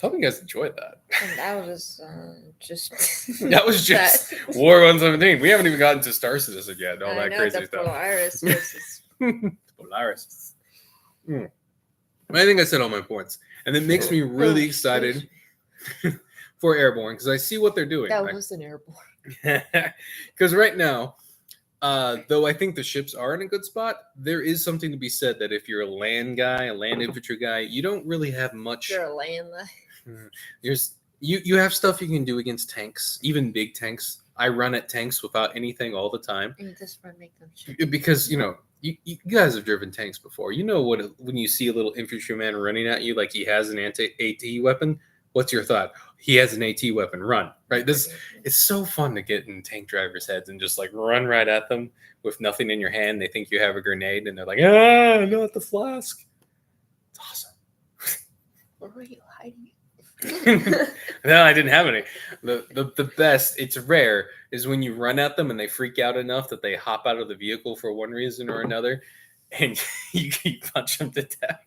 Hope you guys enjoyed that. And that was just that was just War 117. We haven't even gotten to Star Citizen yet. All that crazy stuff. Polaris versus Polaris. I think I said all my points, and it makes me really excited for Airborne because I see what they're doing. That was an Airborne. Because right now, though I think the ships are in a good spot, there is something to be said that if you're a land guy, a land infantry guy, you don't really have much. You're a land guy. You have stuff you can do against tanks, even big tanks. I run at tanks without anything all the time. And just make them because you guys have driven tanks before. You know when you see a little infantryman running at you like he has an AT weapon, what's your thought? He has an AT weapon. Run, right? It's so fun to get in tank drivers' heads and just like run right at them with nothing in your hand. They think you have a grenade and they're like, not the flask. It's awesome. Where were you hiding? No, I didn't have any. The best, it's rare, is when you run at them and they freak out enough that they hop out of the vehicle for one reason or another, and you punch them to death.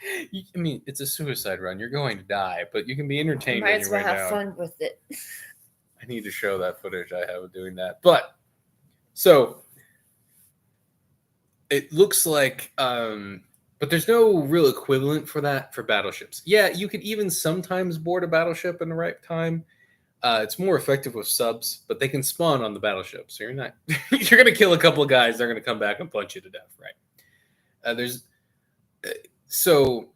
I mean, it's a suicide run. You're going to die, but you can be entertained. Might as well have fun with it. I need to show that footage I have of doing that. But so it looks like. But there's no real equivalent for that for battleships. Yeah, you could even sometimes board a battleship in the right time. It's more effective with subs, but they can spawn on the battleship. So you're going to kill a couple of guys. They're going to come back and punch you to death, right? So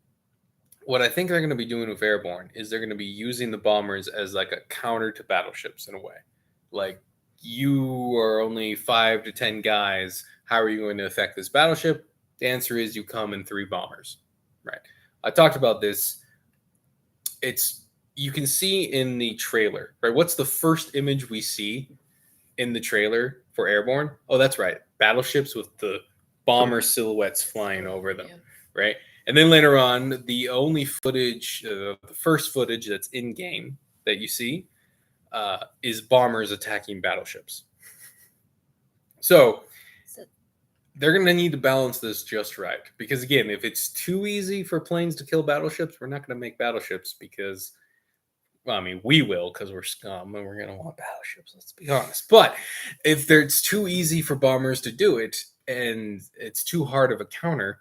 what I think they're going to be doing with Airborne is they're going to be using the bombers as like a counter to battleships in a way. Like, you are only 5 to 10 guys. How are you going to affect this battleship? The answer is you come in 3 bombers, right? I talked about this. You can see in the trailer, right? What's the first image we see in the trailer for Airborne? Oh, that's right. Battleships with the bomber silhouettes flying over them, right? And then later on, the only footage, the first footage that's in game that you see is bombers attacking battleships. So they're going to need to balance this just right. Because, again, if it's too easy for planes to kill battleships, we're not going to make battleships because, well, I mean, we will because we're scum and we're going to want battleships, let's be honest. But if it's too easy for bombers to do it and it's too hard of a counter,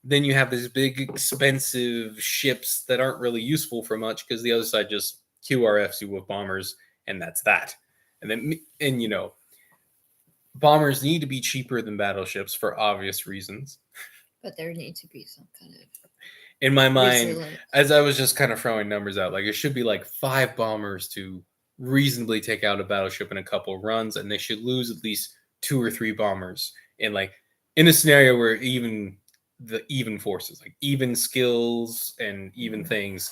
then you have these big, expensive ships that aren't really useful for much because the other side just QRFs you with bombers, and that's that. And bombers need to be cheaper than battleships for obvious reasons. But there needs to be some kind of... In my mind, as I was just kind of throwing numbers out, like it should be like 5 bombers to reasonably take out a battleship in a couple of runs, and they should lose at least 2 or 3 bombers in a scenario where even forces, like even skills and even things.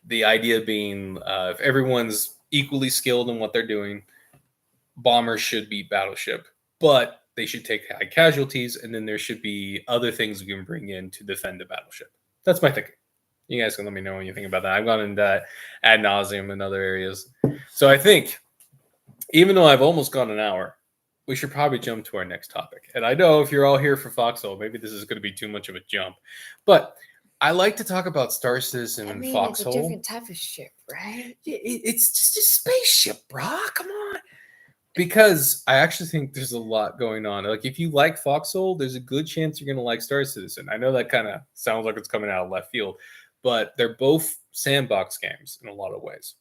The idea being if everyone's equally skilled in what they're doing, bombers should beat battleship, but they should take high casualties, and then there should be other things we can bring in to defend the battleship. That's my thinking. You guys can let me know what you think about that. I've gone into that ad nauseum in other areas. So I think, even though I've almost gone an hour, we should probably jump to our next topic. And I know if you're all here for Foxhole, maybe this is going to be too much of a jump. But I like to talk about Star Citizen and Foxhole. It's a different type of ship, right? It's just a spaceship, bro. Come on. Because I actually think there's a lot going on. Like, if you like Foxhole, there's a good chance you're going to like Star Citizen. I know that kind of sounds like it's coming out of left field, but they're both sandbox games in a lot of ways.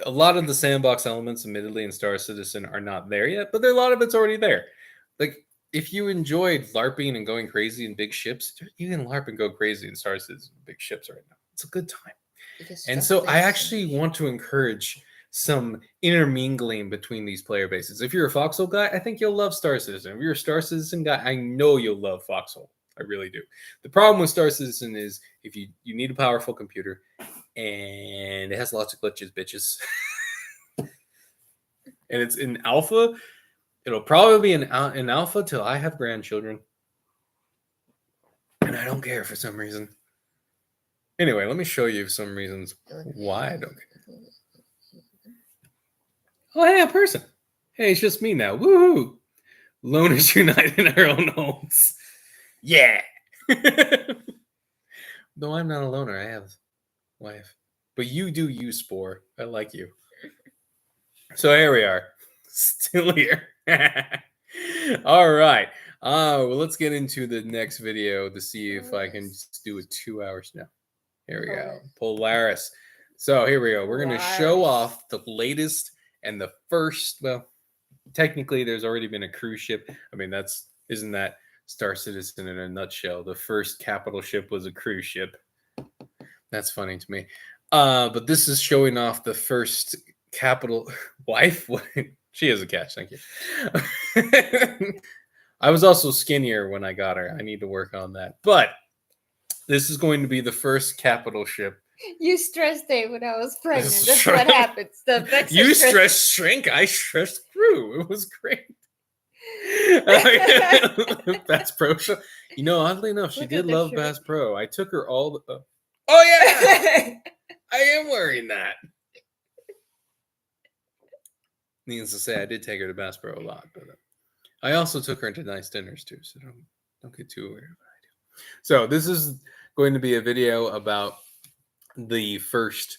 A lot of the sandbox elements, admittedly, in Star Citizen are not there yet, but a lot of it's already there. Like, if you enjoyed LARPing and going crazy in big ships, you can LARP and go crazy in Star Citizen big ships right now. It's a good time. And so I actually want to encourage some intermingling between these player bases. If you're a Foxhole guy, I think you'll love Star Citizen. If you're a Star Citizen guy, I know you'll love Foxhole. I really do. The problem with Star Citizen is if you need a powerful computer, and it has lots of glitches, bitches. And it's in alpha. It'll probably be in alpha till I have grandchildren. And I don't care for some reason. Anyway, let me show you some reasons why I don't care. Oh, hey, a person. Hey, it's just me now. Woohoo! Loners unite in our own homes. Yeah. No, I'm not a loner. I have a wife. But you do you, Spore. I like you. So here we are. Still here. All right. Well, let's get into the next video to see if I can just do it 2 hours now. Here we go. Polaris. So here we go. We're going to show off the latest and the first. Well, technically, there's already been a cruise ship. I mean, isn't that Star Citizen in a nutshell? The first capital ship was a cruise ship. That's funny to me. But this is showing off the first capital wife. She is a catch. Thank you. I was also skinnier when I got her. I need to work on that. But this is going to be the first capital ship. You stressed Dave when I was pregnant. That's what happens. You stressed shrink. I stressed grew. It was great. Bass Pro show. You know, oddly enough, she did love shirt. Bass Pro. I took her all the. Oh yeah, I am wearing that. Needless to say, I did take her to Bass Pro a lot, but I also took her into nice dinners too. So don't get too weird about I do. So this is going to be a video about the first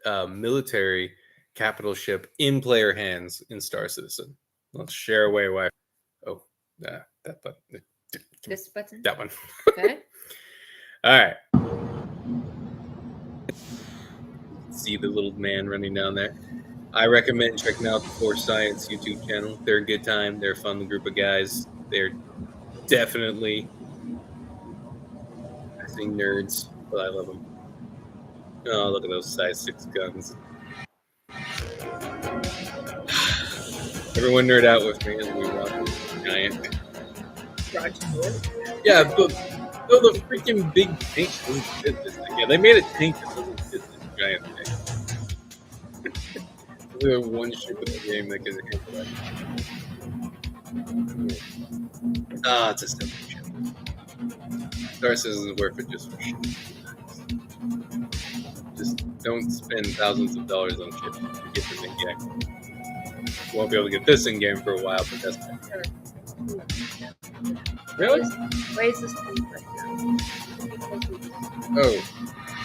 military capital ship in player hands in Star Citizen. Let's share away. Why? Oh, that button. This button. That one. Okay. All right. See the little man running down there. I recommend checking out the Force Science YouTube channel. They're a good time. They're a fun group of guys. They're definitely, I think, nerds, but I love them. Oh, look at those size 6 guns. Everyone nerd out with me as we watch this giant. Yeah, but the freaking big tank doesn't fit this thing. Yeah, they made a tank that doesn't fit this giant thing. The one ship in the game that can handle that. Ah, it's a simple ship. Star Citizen is worth it just for shit. Just don't spend thousands of dollars on ships to get this in game. Won't be able to get this in game for a while, but that's fine. Really? Why is this right now? Oh,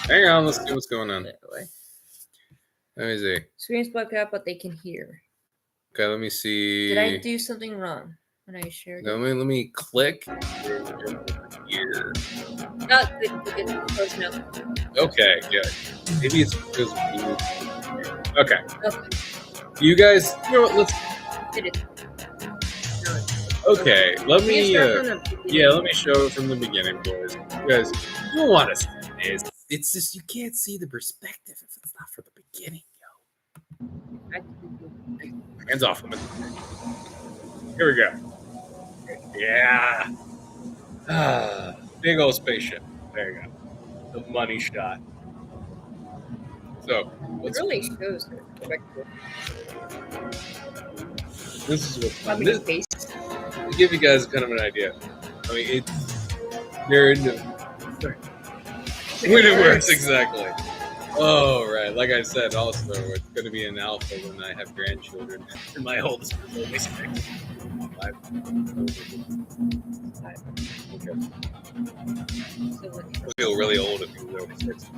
hang on. Let's see what's going on. Let me see. Screen's blacked out, but they can hear. Okay, let me see. Did I do something wrong when I shared it? Let me click here. No, it's close enough. Okay, good. Maybe it's because we moved. Okay. You guys, you know what? Let's. Okay, let me. Let me show it from the beginning, boys. You guys, you don't want to see this. It's just you can't see the perspective if it's not for the beginning, yo. Hands off of it. Here we go. Yeah. Big old spaceship. There you go. The money shot. So it really shows the perspective. This is what's fun. To give you guys kind of an idea. I mean, they're into when it works exactly. Oh, right. Like I said, also, it's going to be an alpha when I have grandchildren. And my oldest is only 6. 5. Okay. I feel really old if he was only 6.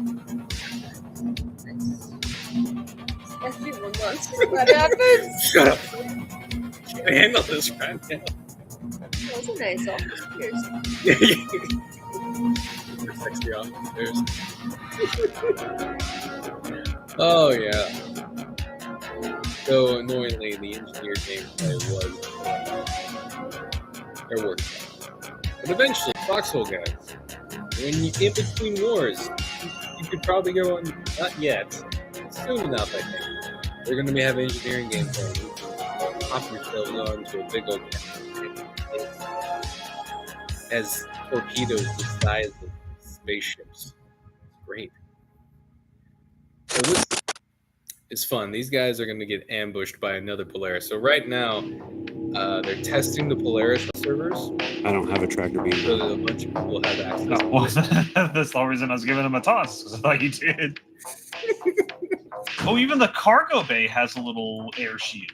That's be 1 month. What happens? Shut up. Can't handle this right now. That was a nice office. Cheers. Super sexy officers. Oh, yeah. So annoyingly, the engineer gameplay was their work. But eventually, Foxhole guys, when you in between wars, you could probably go on. Not yet. Soon enough, I think. They're going to have engineering gameplay. You can pop yourselves onto a big old as torpedoes the size of spaceships. Great. So this is fun. These guys are going to get ambushed by another Polaris. So right now, they're testing the Polaris servers. I don't have a tractor beam. So that a bunch of people have access. No, well, that's the whole reason I was giving him a toss, because I thought you did. Oh, even the cargo bay has a little air shield.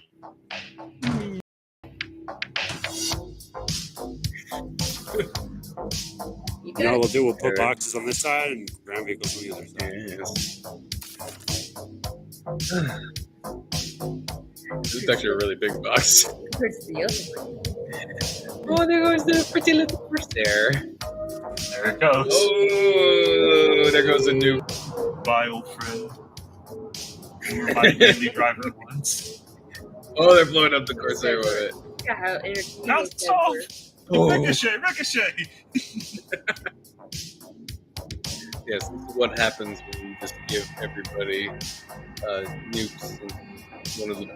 You You know what we'll guys, do? We'll put boxes on this side and ground vehicles on the other side. Yes. This is actually a really big box. compared to the other one. Oh, there goes the pretty little horse there. There it goes. Oh, there goes a new. Bye, old friend. You were my daily driver once. Oh, they're blowing up the Corsair with it. Yeah, how entertaining That's that tough. were. Oh. Ricochet, ricochet. Yes, this is what happens when you just give everybody nukes and one of them.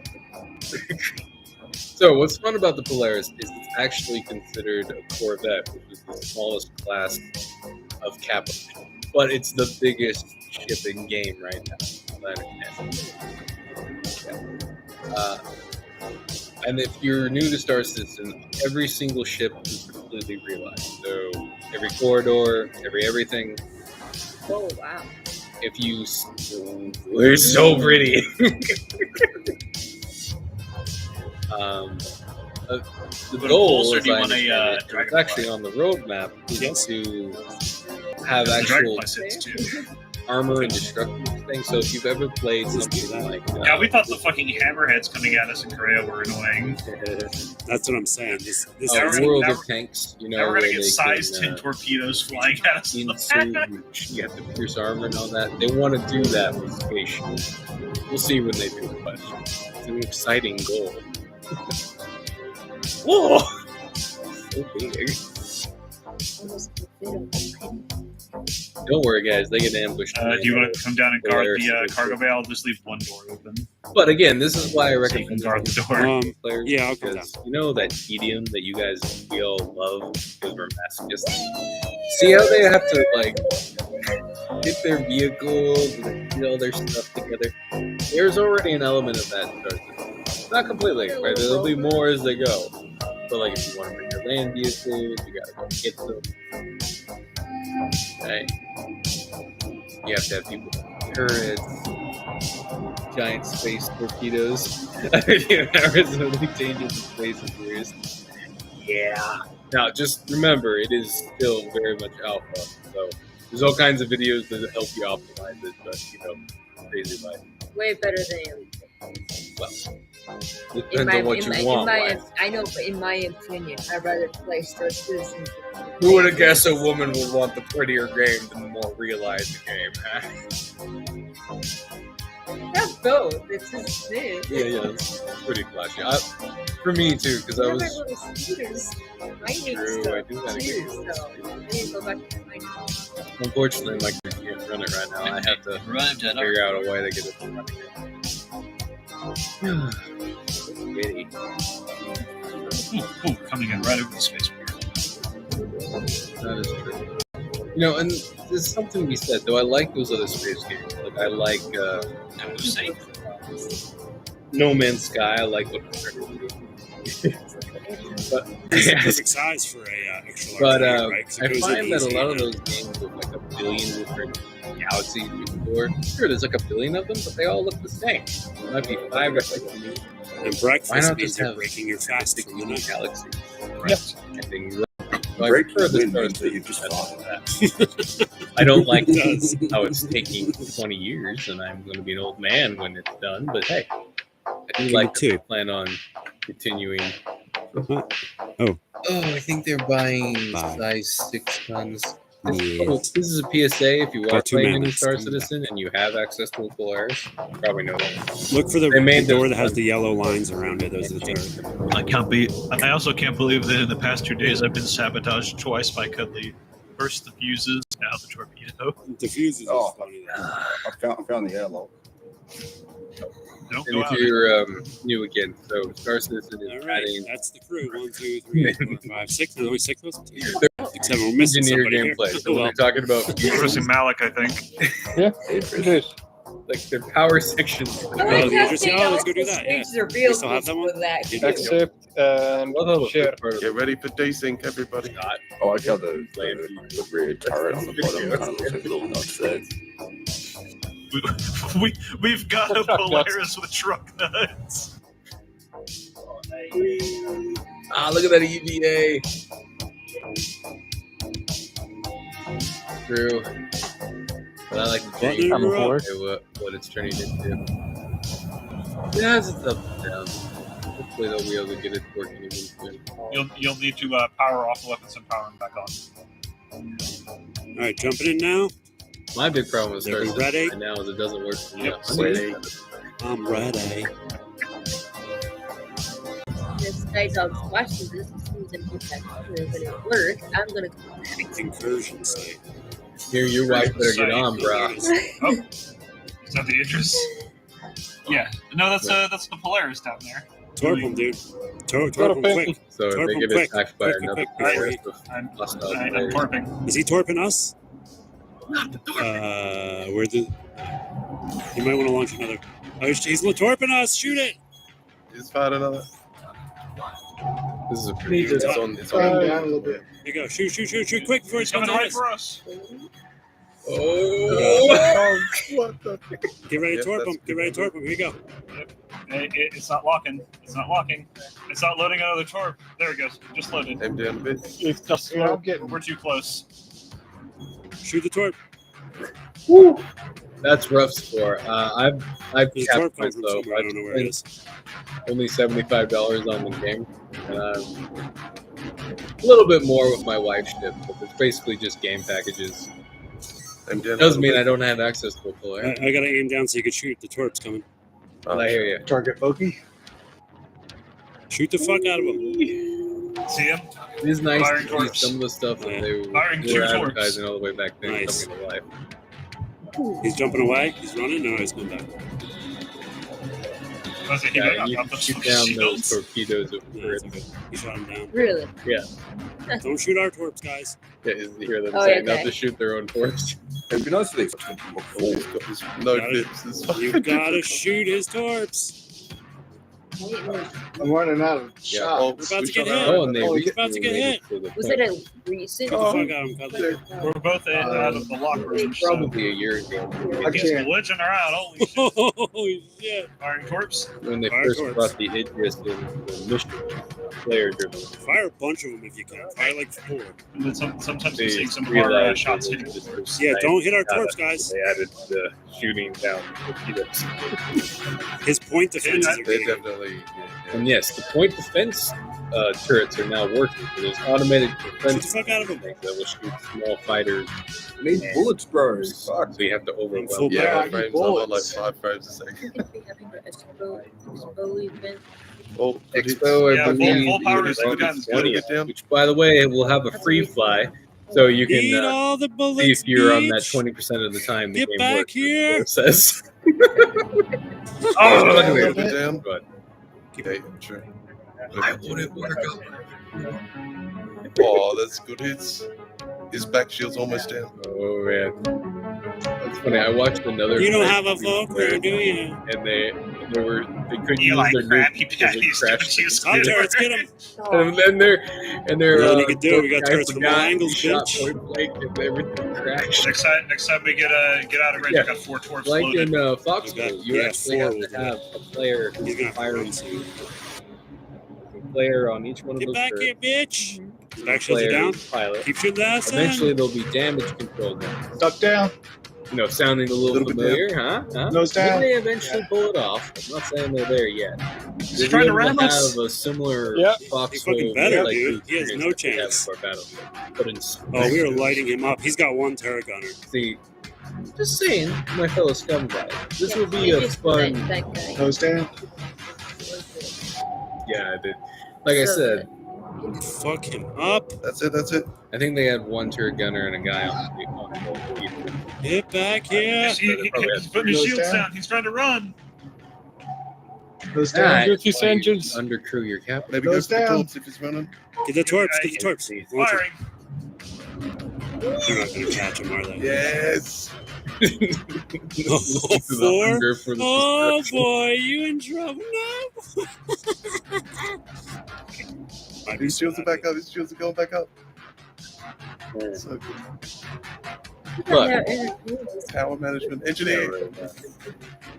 So, what's fun about the Polaris is it's actually considered a Corvette, which is the smallest class of capital. But it's the biggest ship in game right now. And if you're new to Star Citizen, every single ship is completely realized. So, every corridor, everything. Oh, wow. If you, they're so pretty. The goal, as I understand it, it's actually on the roadmap, is to have actual armor and destruction things. So if you've ever played something like, Yeah, we thought the fucking hammerheads coming at us in Korea were annoying. That's what I'm saying. This World of Tanks, you know, Now we're where gonna get they size can, 10 torpedoes flying at us. insert, you have to pierce armor and all that. They want to do that with spaceships. We'll see when they do the question. It's an exciting goal. Whoa! So big. Almost a bit of Don't worry, guys. They get ambushed. Do you want to come down and guard the cargo bay? I'll just leave one door open. But again, this is why I So you recommend can guard the door. players. yeah, I'll come Because you know that tedium that you guys we all love because we're masochists. See how they have to like get their vehicles and get all their stuff together. There's already an element of that. Not completely, right? There'll be more as they go. But like, if you want to bring your land vehicles, you gotta go get them. Right? You have to have people with turrets, giant space torpedoes. Horizontally changes the space of yours. Yeah. Now, just remember, it is still very much alpha. So there's all kinds of videos that help you optimize it, but crazy life. way better than Elite. Well, depends on what you want. I know, but in my opinion, I'd rather play Star Citizen. Who would have guessed a woman would want the prettier game than the more realized game? Huh? That's both. It's just this. Yeah, it's pretty flashy. For me too, because I was. little scooters. I need True, stuff I do gotta too, get so I need to go back to my Unfortunately, my computer can't run it right now. I have to figure out a way to get it running. Giddy. Ooh, coming in right over the spaceport. That is true. And there's something to be said, though. I like those other space games. Like, I like No Man's Sky. I like what it's trying to do. But It's the perfect size for a extra large but game, right? 'Cause it I goes in find that a easy, lot of those games with like a billion different galaxies before. Sure, there's like a billion of them, but they all look the same. There might be 5 or 6 unique. And Why breakfast not means just you're have breaking your fast 6 from the unique night. galaxies? Yes. I think Break prefer the the wind Star means that you Citizen just method fought. to that. I don't like It does. how it's taking 20 years, and I'm going to be an old man when it's done. But hey, I do Give like me that 2. they plan on continuing. Oh. Oh, I think they're buying Bye. size 6 guns. Oh, Yes. this is a PSA. If you are Got 2 playing any mammoths. Star Citizen and you have access to the Polaris, you probably know that. Look for the They made door those that has ones. the yellow lines around it. Those are the turrets. I also can't believe that in the past 2 days I've been sabotaged twice by Cuddly. First the fuses, now the torpedo. Diffuses Oh. is funny. Though. I found the airlock. Don't And go if out. you're new again, so Star Citizen All is right, adding that's the crew. 1, 2, 3, 4, 5, 6. There's only 6 of us. 6, 7. We're missing engineer somebody here. gameplay. So Well, we're talking about We're missing Malik, I think. Yeah, it is. like their power sections. I Oh, like the how interesting- they oh, let's always go do that, yeah. change their You still have vehicles that one? for that. Yeah. Accept and Love how the share. part of Get ready for desync, everybody. Scott. Oh, I got the rear turret on the bottom. Kind of looks like a little nuts there. We've got a Truck Polaris with truck nuts. Ah, look at that EVA. True. But I like the Button change I'm aboard. what it's turning into. It has its ups and downs. Hopefully they'll be able to get it working again soon. You'll need to power off the weapons and power them back on. all right, jumping in now. My big problem with Star You Citizen ready? right now is it doesn't work for me. Yep. Ready. I'm ready. This Night Dog's watching this as soon as I put that camera, but it worked. I'm gonna come back. Incursion site. Here, your wife better get on, bro. Oh, is that the Idris? Yeah. No, that's the Polaris down there. Torp him, dude. Torp Got a him ping. quick. So if Torp they him get quick. attacked by Quick, another quick, Polaris quick. with I'm hostile I'm players. torping. Is he torping us? Where the? You might want to launch another. Oh, he's torping us. Shoot it. Just fired another. This is a pretty good. It's on. Down a little bit. There you go. Shoot, quick before He's it comes coming on right us. for us. Oh! What the? Get ready to Yes, torp him. that's Get ready to torp him. Here you go. It's not locking. It's not locking. It's not loading another torp. There it goes. Just loaded. Aim down a bit. It's just I'm getting. We're too close. Shoot the torp. Woo! That's rough score. I've The capped torp comes from myself. somewhere. I don't know where it is. Only $75 on the game, and a little bit more with my wife's ship. But it's basically just game packages. Aim down. It doesn't mean I don't have access to a Polaris. I gotta aim down so you can shoot. The torp's coming. I hear you. Target bogey. Shoot the fuck out of him. See him? It is nice Firing to see torps. some of the stuff that they Firing were two torps. advertising all the way back then Nice. coming to life. He's jumping away. He's running. No, he's going back. Was it Yeah, you up can the shoot down those shields? torpedoes over No, here. it's okay. He shot him down. Really? Don't shoot our torps, guys. Yeah, you hear them Oh, saying okay. not to shoot their own torps. It'd be nice if they took Oh, he's got this no Got it. flips. It's You gotta shoot his torps. I'm running out of Yeah, shot. oh, We're about we to get shot hit. out. Oh, and they Oh, recently he's about to get made hit. it to the Was point. it a recent? Get the fuck out of him, Cuddly. We're both out of the lock range. So Probably a year ago. I he's can't. glitching her out. Holy shit. Holy shit. Firing corpse. When they Fire first torps. brought the Idris in the mission, player driven. Fire a bunch of them if you can. Fire like 4. And then sometimes They we're seeing some hard realized shots that hitting it the was Yeah, nice don't hit our data. torps, guys. They added the shooting down torpedoes. His point defenses are They're getting him. definitely. And yes, the point defense turrets are now working. So there's automated Shoot defense the fuck out of him. things that will shoot small fighters. Needs bullets, bro. So Fuck. you have to Full overwhelm. Yeah, Yeah, my I need frames are on like bullets. 5 frames a second. I think they having an expo event. Oh, good hits. Expo, Yeah, I believe, full power is is the August guns. Gotta 20th, get down. which, by the way, will have a free fly, so you Eat can all the see bullets, if you're on that bitch. 20% of the time the Get game back works. here. It says. Oh, Luckily, Get it down. but Okay, sure. I wouldn't work out. Oh, that's good hits. His back shield's almost down. Oh man, It's funny. I watched another. You don't French have a team Volker, play, do you? and they couldn't You use like their crappy nuke because it patties, crashed. don't you, the Top computer. turrets, get him. And then they're Nothing you can do. We got guy turrets from all forgot, he angles, shot bitch. point blank and everything crashed. Next time we get out of range, Yeah. I got 4 torps Like loaded. in Foxhole, Okay. you Yeah, actually 4 have will to do have it. a player He's gonna have to firing run soon. a player on each one of Get those back turrets. here, bitch. Mhm. Back shields are Player down. is pilot. Keep shooting the ass Eventually, in. there'll be damage control guns. Duck down. You know, sounding a little Little bit familiar, huh? Nose Maybe down. they eventually pull it off. I'm not saying they're there yet. He's They'll trying be to able ram to us. have a similar Yep. Foxhole He fucking better, like dude. He has experience no that we have chance. with our battlefield. But in Oh, we were lighting him up. He's got 1 turret gunner. See, just saying, my fellow scumbags, this will be Yeah, a just fun. that guy. Nose down. Yeah, dude. Like I So said, Fuck him up. That's it. That's it. I think they had 1 turret gunner and a guy on the team. Get back here. He's putting his Nose shields down. down. He's trying to run. Nose down with his engines. Undercrew your captain. Maybe go Goes for the down. torps if he's running. Get the torps. Get the torps. Launch Firing. it. You're not going to catch him, are they? Yes. Oh, 4. Oh, boy. You in trouble now? These shields are back up. These shields are going back up. So good. Look, Power management engineer.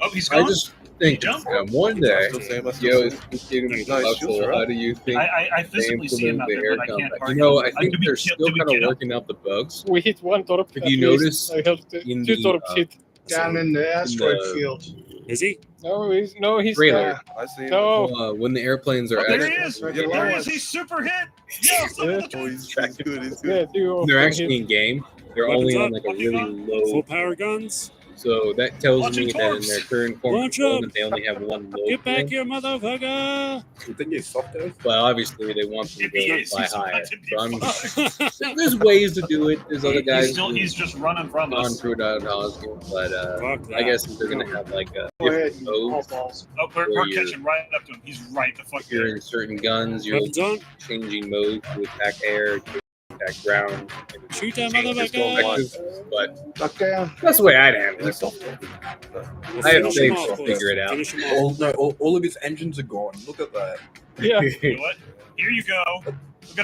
Oh, he's I gone. just think Jump. one day, Still saying my yo, stuff. it's getting Nice, Foxhole. shields are How up. do you think I they physically see him implement out the there, air but I can't combat? target You know, him. I think Did we they're kill- still did we kind of kill him? working out the bugs. We hit 1 torp. If at you least. notice I helped in 2 the, torps hit. Down in the asteroid the- field. Is he? He's Trailer. I see him. No. when the airplanes are Oh, there actually, he is. Yeah, There he yeah. is. He's super hit. Yo, someone Oh, he's good. He's Yeah, good. 2 of they're them actually hit. in game, they're Weapons only up. on like a really low. Full power guns. So that tells Launching me that in torps. their current form Launch control, up. that they only have 1 low. Get back plane. here, motherfucker. You think he's soft though? Well, obviously they want them If to he go is, fly he's higher. about to be So fucked. there's ways to do it. There's other guys He's just running from on us. through it out, but Fuck that. I guess if they're gonna have like a Go ahead. different modes, Balls. Oh, we're Where you're- catching right up to him. He's right the fuck if you're there. in certain guns, you're Weapons on. changing modes to attack air, to attack ground. and it's Shoot that just going motherfucker. back, but Duck down. that's the way I'd handle it. We'll I have finish faith him off, to boys. figure it out. Finish him off. All of his engines are gone. Look at that. Yeah. You know what? Here you go. We're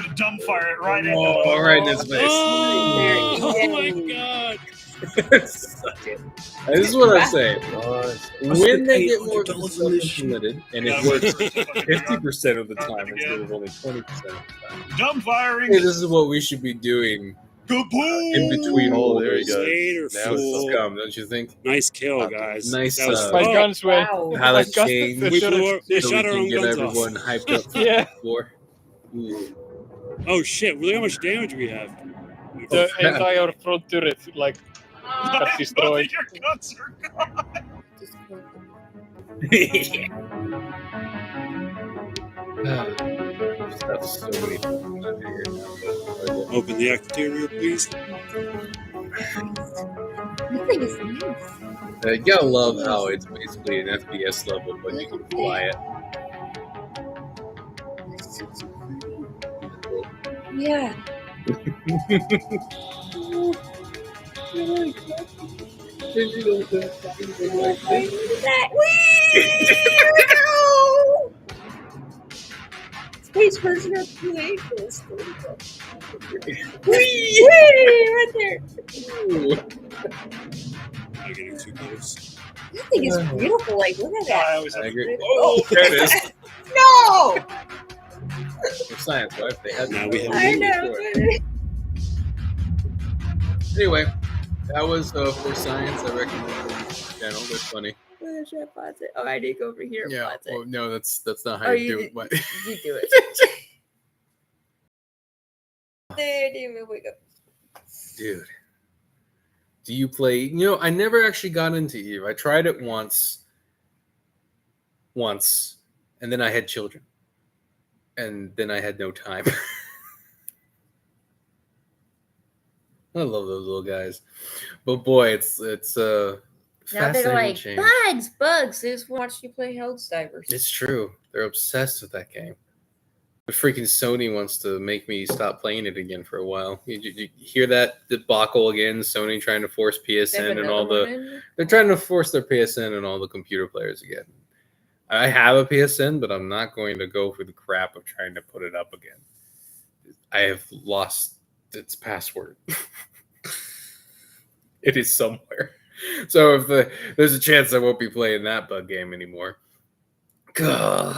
gonna dumb fire it right into Oh, him. right in his face. Oh my god. This is what I'm saying. Nice. When they get more $800 stuff in this shit. implemented, and Yeah, it works we're- 50% of the time instead of only 20% of the time. Dumb firing. Hey, this is what we should be doing Kaboom! in between Oh, all there he those goes. Hater Now it's fool. scum, don't you think? Nice kill, guys. Nice, That was My Oh. fun. guns went. Wow. Pilot My guns- change. they We should've- blew our- we So shot we our can own get guns everyone off. hyped up for Yeah. war. Ooh. Oh shit! Look how much damage we have. The entire front turret, like, got destroyed. Your guns are gone. That's so many things out here now. Open the exterior, please. This thing is nice. You gotta love how it's basically an FPS level, but you can fly it. Yeah. That space version of Blue Angels. Whee! Right there. I'm getting too close. That thing is beautiful. Like, look at I that. always have I to agree. agree. Oh, there it is. No! For science, right? They had Now we have I movie know. for it. Anyway, that was for science. I recommend the channel. They're funny. Where should I pause it? Oh, I need to go over here and Yeah. pause it. Well, no, that's not how Oh, you you do did- it. But You do it. There, David, wake up. dude, do you play? You know, I never actually got into Eve. I tried it once, and then I had children, and then I had no time. I love those little guys, but boy, it's Now fascinating they're like, change. bugs. They just watch you play Helldivers. It's true. They're obsessed with that game. The freaking Sony wants to make me stop playing it again for a while. You hear that debacle again? Sony trying to force PSN and all the... They're trying to force their PSN and all the computer players again. I have a PSN, but I'm not going to go for the crap of trying to put it up again. I have lost its password. It is somewhere. So if there's a chance I won't be playing that bug game anymore. Go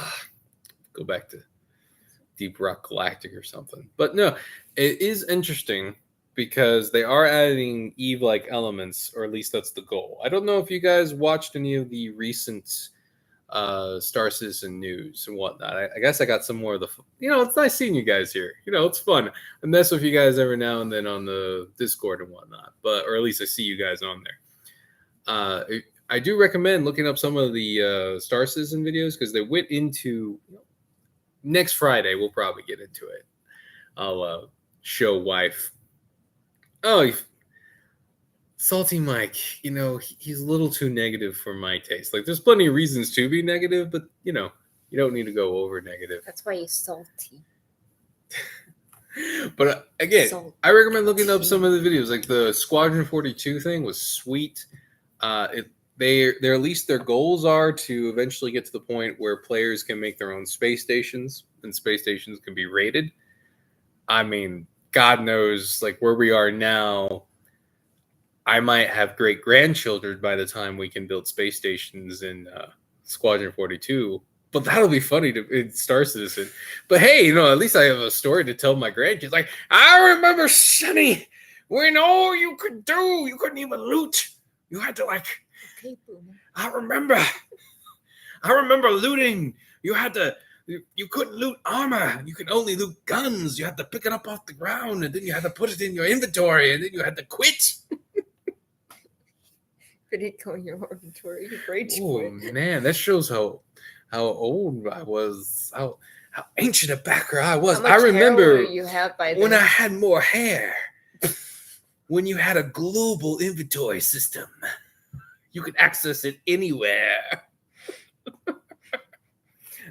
back to Deep Rock Galactic or something. But no, it is interesting because they are adding Eve-like elements, or at least that's the goal. I don't know if you guys watched any of the recent Star Citizen news and whatnot. I guess I got some more of the... it's nice seeing you guys here. It's fun. I mess with you guys every now and then on the Discord and whatnot, or at least I see you guys on there. I do recommend looking up some of the Star Citizen videos because they went into... Next Friday, we'll probably get into it. I'll show wife. Oh, Salty Mike, he's a little too negative for my taste. Like, there's plenty of reasons to be negative, but, you don't need to go over negative. That's why he's salty. But again, I recommend looking up some of the videos. Like the Squadron 42 thing was sweet. They're at least their goals are to eventually get to the point where players can make their own space stations and space stations can be rated. I mean, God knows, like where we are now, I might have great grandchildren by the time we can build space stations in Squadron 42. But that'll be funny in Star Citizen. But hey, at least I have a story to tell my grandkids. Like, I remember, Sonny, when all you could do, you couldn't even loot. You had to Okay, boomer. I remember looting. You couldn't loot armor. You could only loot guns. You had to pick it up off the ground, and then you had to put it in your inventory, and then you had to quit. Put it in your inventory. Great. Oh man, that shows how old I was. How ancient a backer I was. How much I remember hair you have by then? when I had more hair. When you had a global inventory system. You could access it anywhere.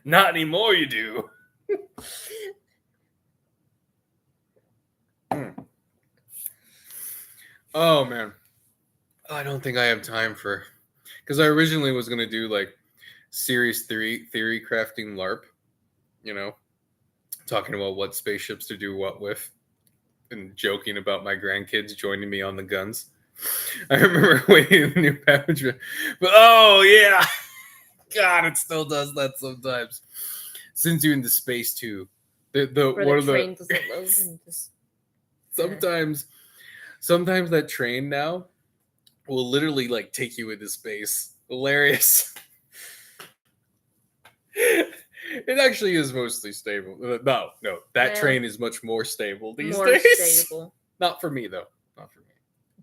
Not anymore, you do. Oh, man. I don't think I have time for... Because I originally was going to do, Series 3 theory crafting LARP. Talking about what spaceships to do what with. And joking about my grandkids joining me on the guns. I remember waiting the new package, but oh yeah, God, it still does that sometimes. Sends you into space too. Sometimes that train now will literally take you into space. Hilarious. It actually is mostly stable. No, that train is much more stable these days. Stable. Not for me though. Not for me.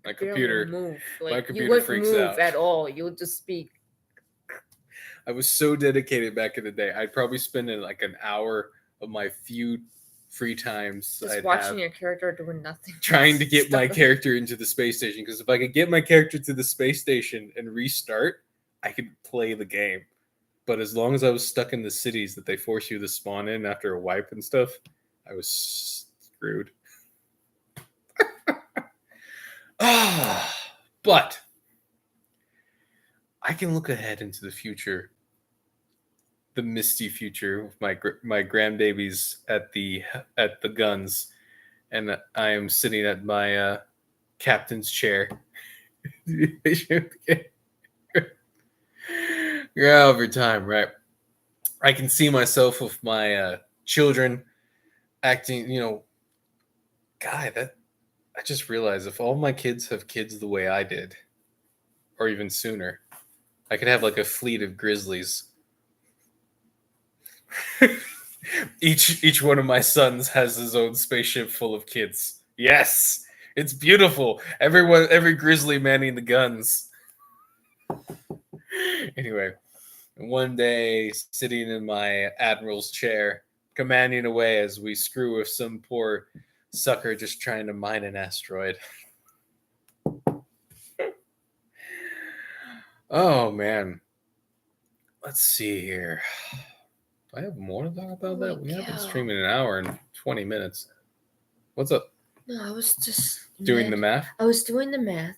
My computer move. My computer you wouldn't freaks move out at all. You would just speak. I was so dedicated back in the day. I'd probably spend an hour of my few free times just watching your character doing nothing. Trying to get my character into the space station. Because if I could get my character to the space station and restart, I could play the game. But as long as I was stuck in the cities that they force you to spawn in after a wipe and stuff, I was screwed. But I can look ahead into the future, the misty future with my grandbabies at the guns, and I am sitting at my captain's chair. Yeah, over time, right? I can see myself with my children acting. God, I just realized if all my kids have kids the way I did, or even sooner, I could have a fleet of Grizzlies. Each one of my sons has his own spaceship full of kids. Yes, it's beautiful. Every Grizzly manning the guns. Anyway, one day sitting in my admiral's chair, commanding away as we screw with some poor sucker just trying to mine an asteroid. Oh man, let's see here. Do I have more to talk about Holy that? We have been cow. streaming an hour and 20 minutes. What's up? No, I was just Doing the math? I was doing the math.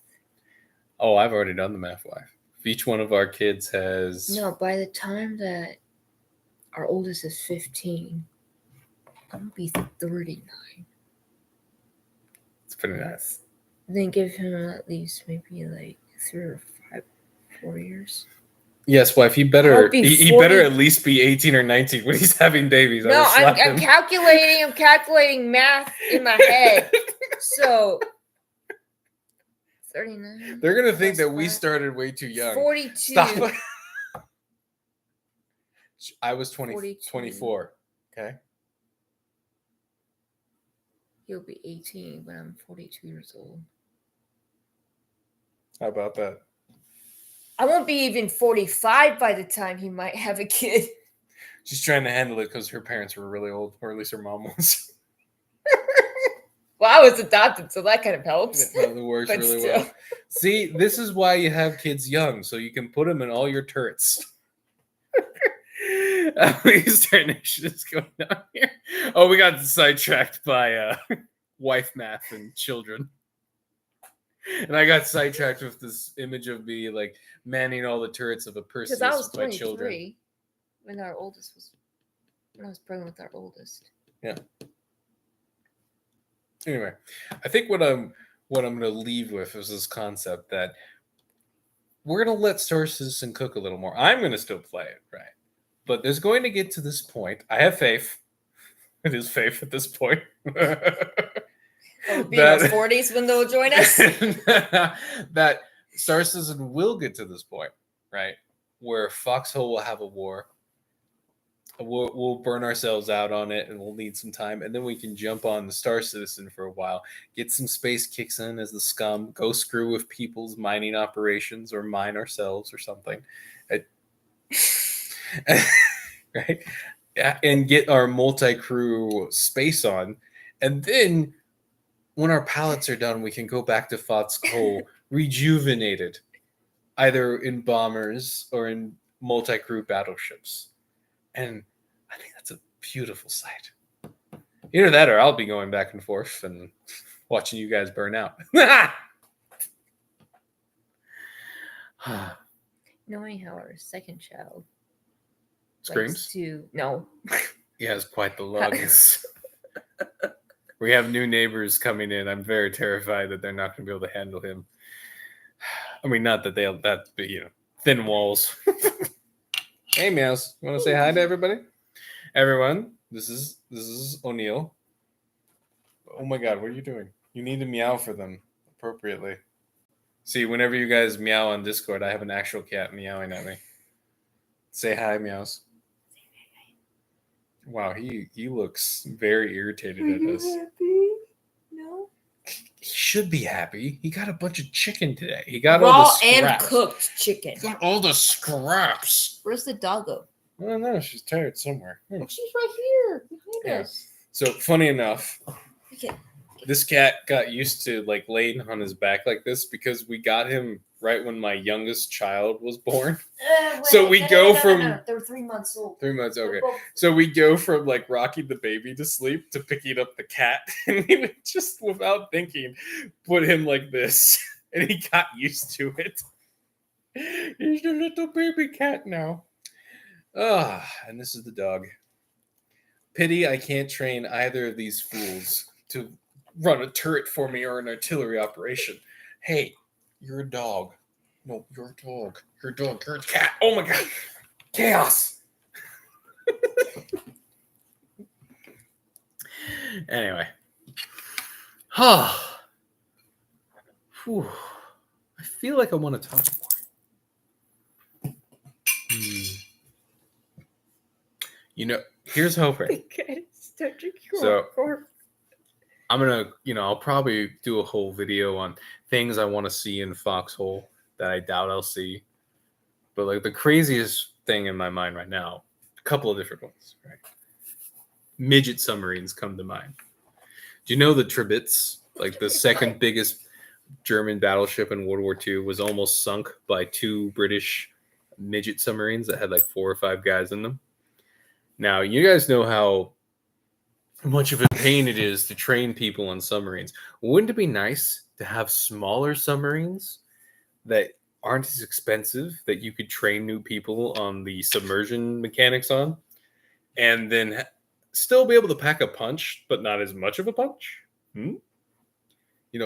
Oh, I've already done the math, wife. If each one of our kids has... No, by the time that our oldest is 15, I'm gonna be 39. It's pretty nice. Then give him at least maybe like 3 or 4 years. Yes, wife, he better I'll be he 40. better at least be 18 or 19 when he's having babies. No, I'm calculating math in my head. So 39. They're gonna think plus that we 5, started way too young. 42. Stop. I was 20, 42. 24. Okay. He'll be 18, but I'm 42 years old. How about that? I won't be even 45 by the time he might have a kid. She's trying to handle it because her parents were really old, or at least her mom was. Well, I was adopted, so that kind of helps. That works But really still. well. See, this is why you have kids young, so you can put them in all your turrets. Star Nation is going on here. Oh, we got sidetracked by wife math and children. And I got sidetracked with this image of me like manning all the turrets of a person Because I was by children. 23 when I was pregnant with our oldest. Yeah. Anyway, I think what I'm going to leave with is this concept that we're going to let Star Citizen cook a little more. I'm going to still play it, right? But there's going to get to this point. I have faith. It is faith at this point. It'll be in our 40s when they'll join us. That Star Citizen will get to this point, right? Where Foxhole will have a war. We'll burn ourselves out on it, and we'll need some time, and then we can jump on the Star Citizen for a while, get some space kicks in as the scum, go screw with people's mining operations, or mine ourselves, or something, right? Yeah, and get our multi-crew space on, and then when our pallets are done, we can go back to Foxhole rejuvenated, either in bombers or in multi-crew battleships. And I think that's a beautiful sight. Either that or I'll be going back and forth and watching you guys burn out. Knowing how our second child Screams? No. He has quite the lungs. We have new neighbors coming in. I'm very terrified that they're not going to be able to handle him. I mean, not that but thin walls. Hey, Meows. You want to say hi to everybody? Everyone, this is O'Neill. Oh my God, what are you doing? You need to meow for them appropriately. See, whenever you guys meow on Discord, I have an actual cat meowing at me. Say hi, Meows. Wow, he looks very irritated at us. Happy? No. He should be happy. He got a bunch of chicken today. He got Raw all the and scraps. cooked chicken. He got all the scraps. Where's the doggo? I don't know. She's tired somewhere. Oh, she's right here behind Yeah. us. So funny enough, Okay. this cat got used to like laying on his back like this because we got him right when my youngest child was born. So we go from- They're 3 months old. 3 months, okay. They're both- So we go from like rocking the baby to sleep to picking up the cat, and we would just, without thinking, put him like this, and he got used to it. He's a little baby cat now. And this is the dog. Pity I can't train either of these fools to run a turret for me or an artillery operation. Hey, you're a dog. No, you're a dog. You're a dog. You're a cat. Oh my God. Chaos. Anyway. Whew. I feel like I want to talk more. Here's hoping. So I'm gonna, I'll probably do a whole video on things I want to see in Foxhole that I doubt I'll see. But like the craziest thing in my mind right now, a couple of different ones, right? Midget submarines come to mind. Do you know the Trebitz, like the second biggest German battleship in World War II, was almost sunk by 2 British midget submarines that had like 4 or 5 guys in them? Now, you guys know how much of a pain it is to train people on submarines. Wouldn't it be nice to have smaller submarines that aren't as expensive that you could train new people on the submersion mechanics on, and then still be able to pack a punch, but not as much of a punch?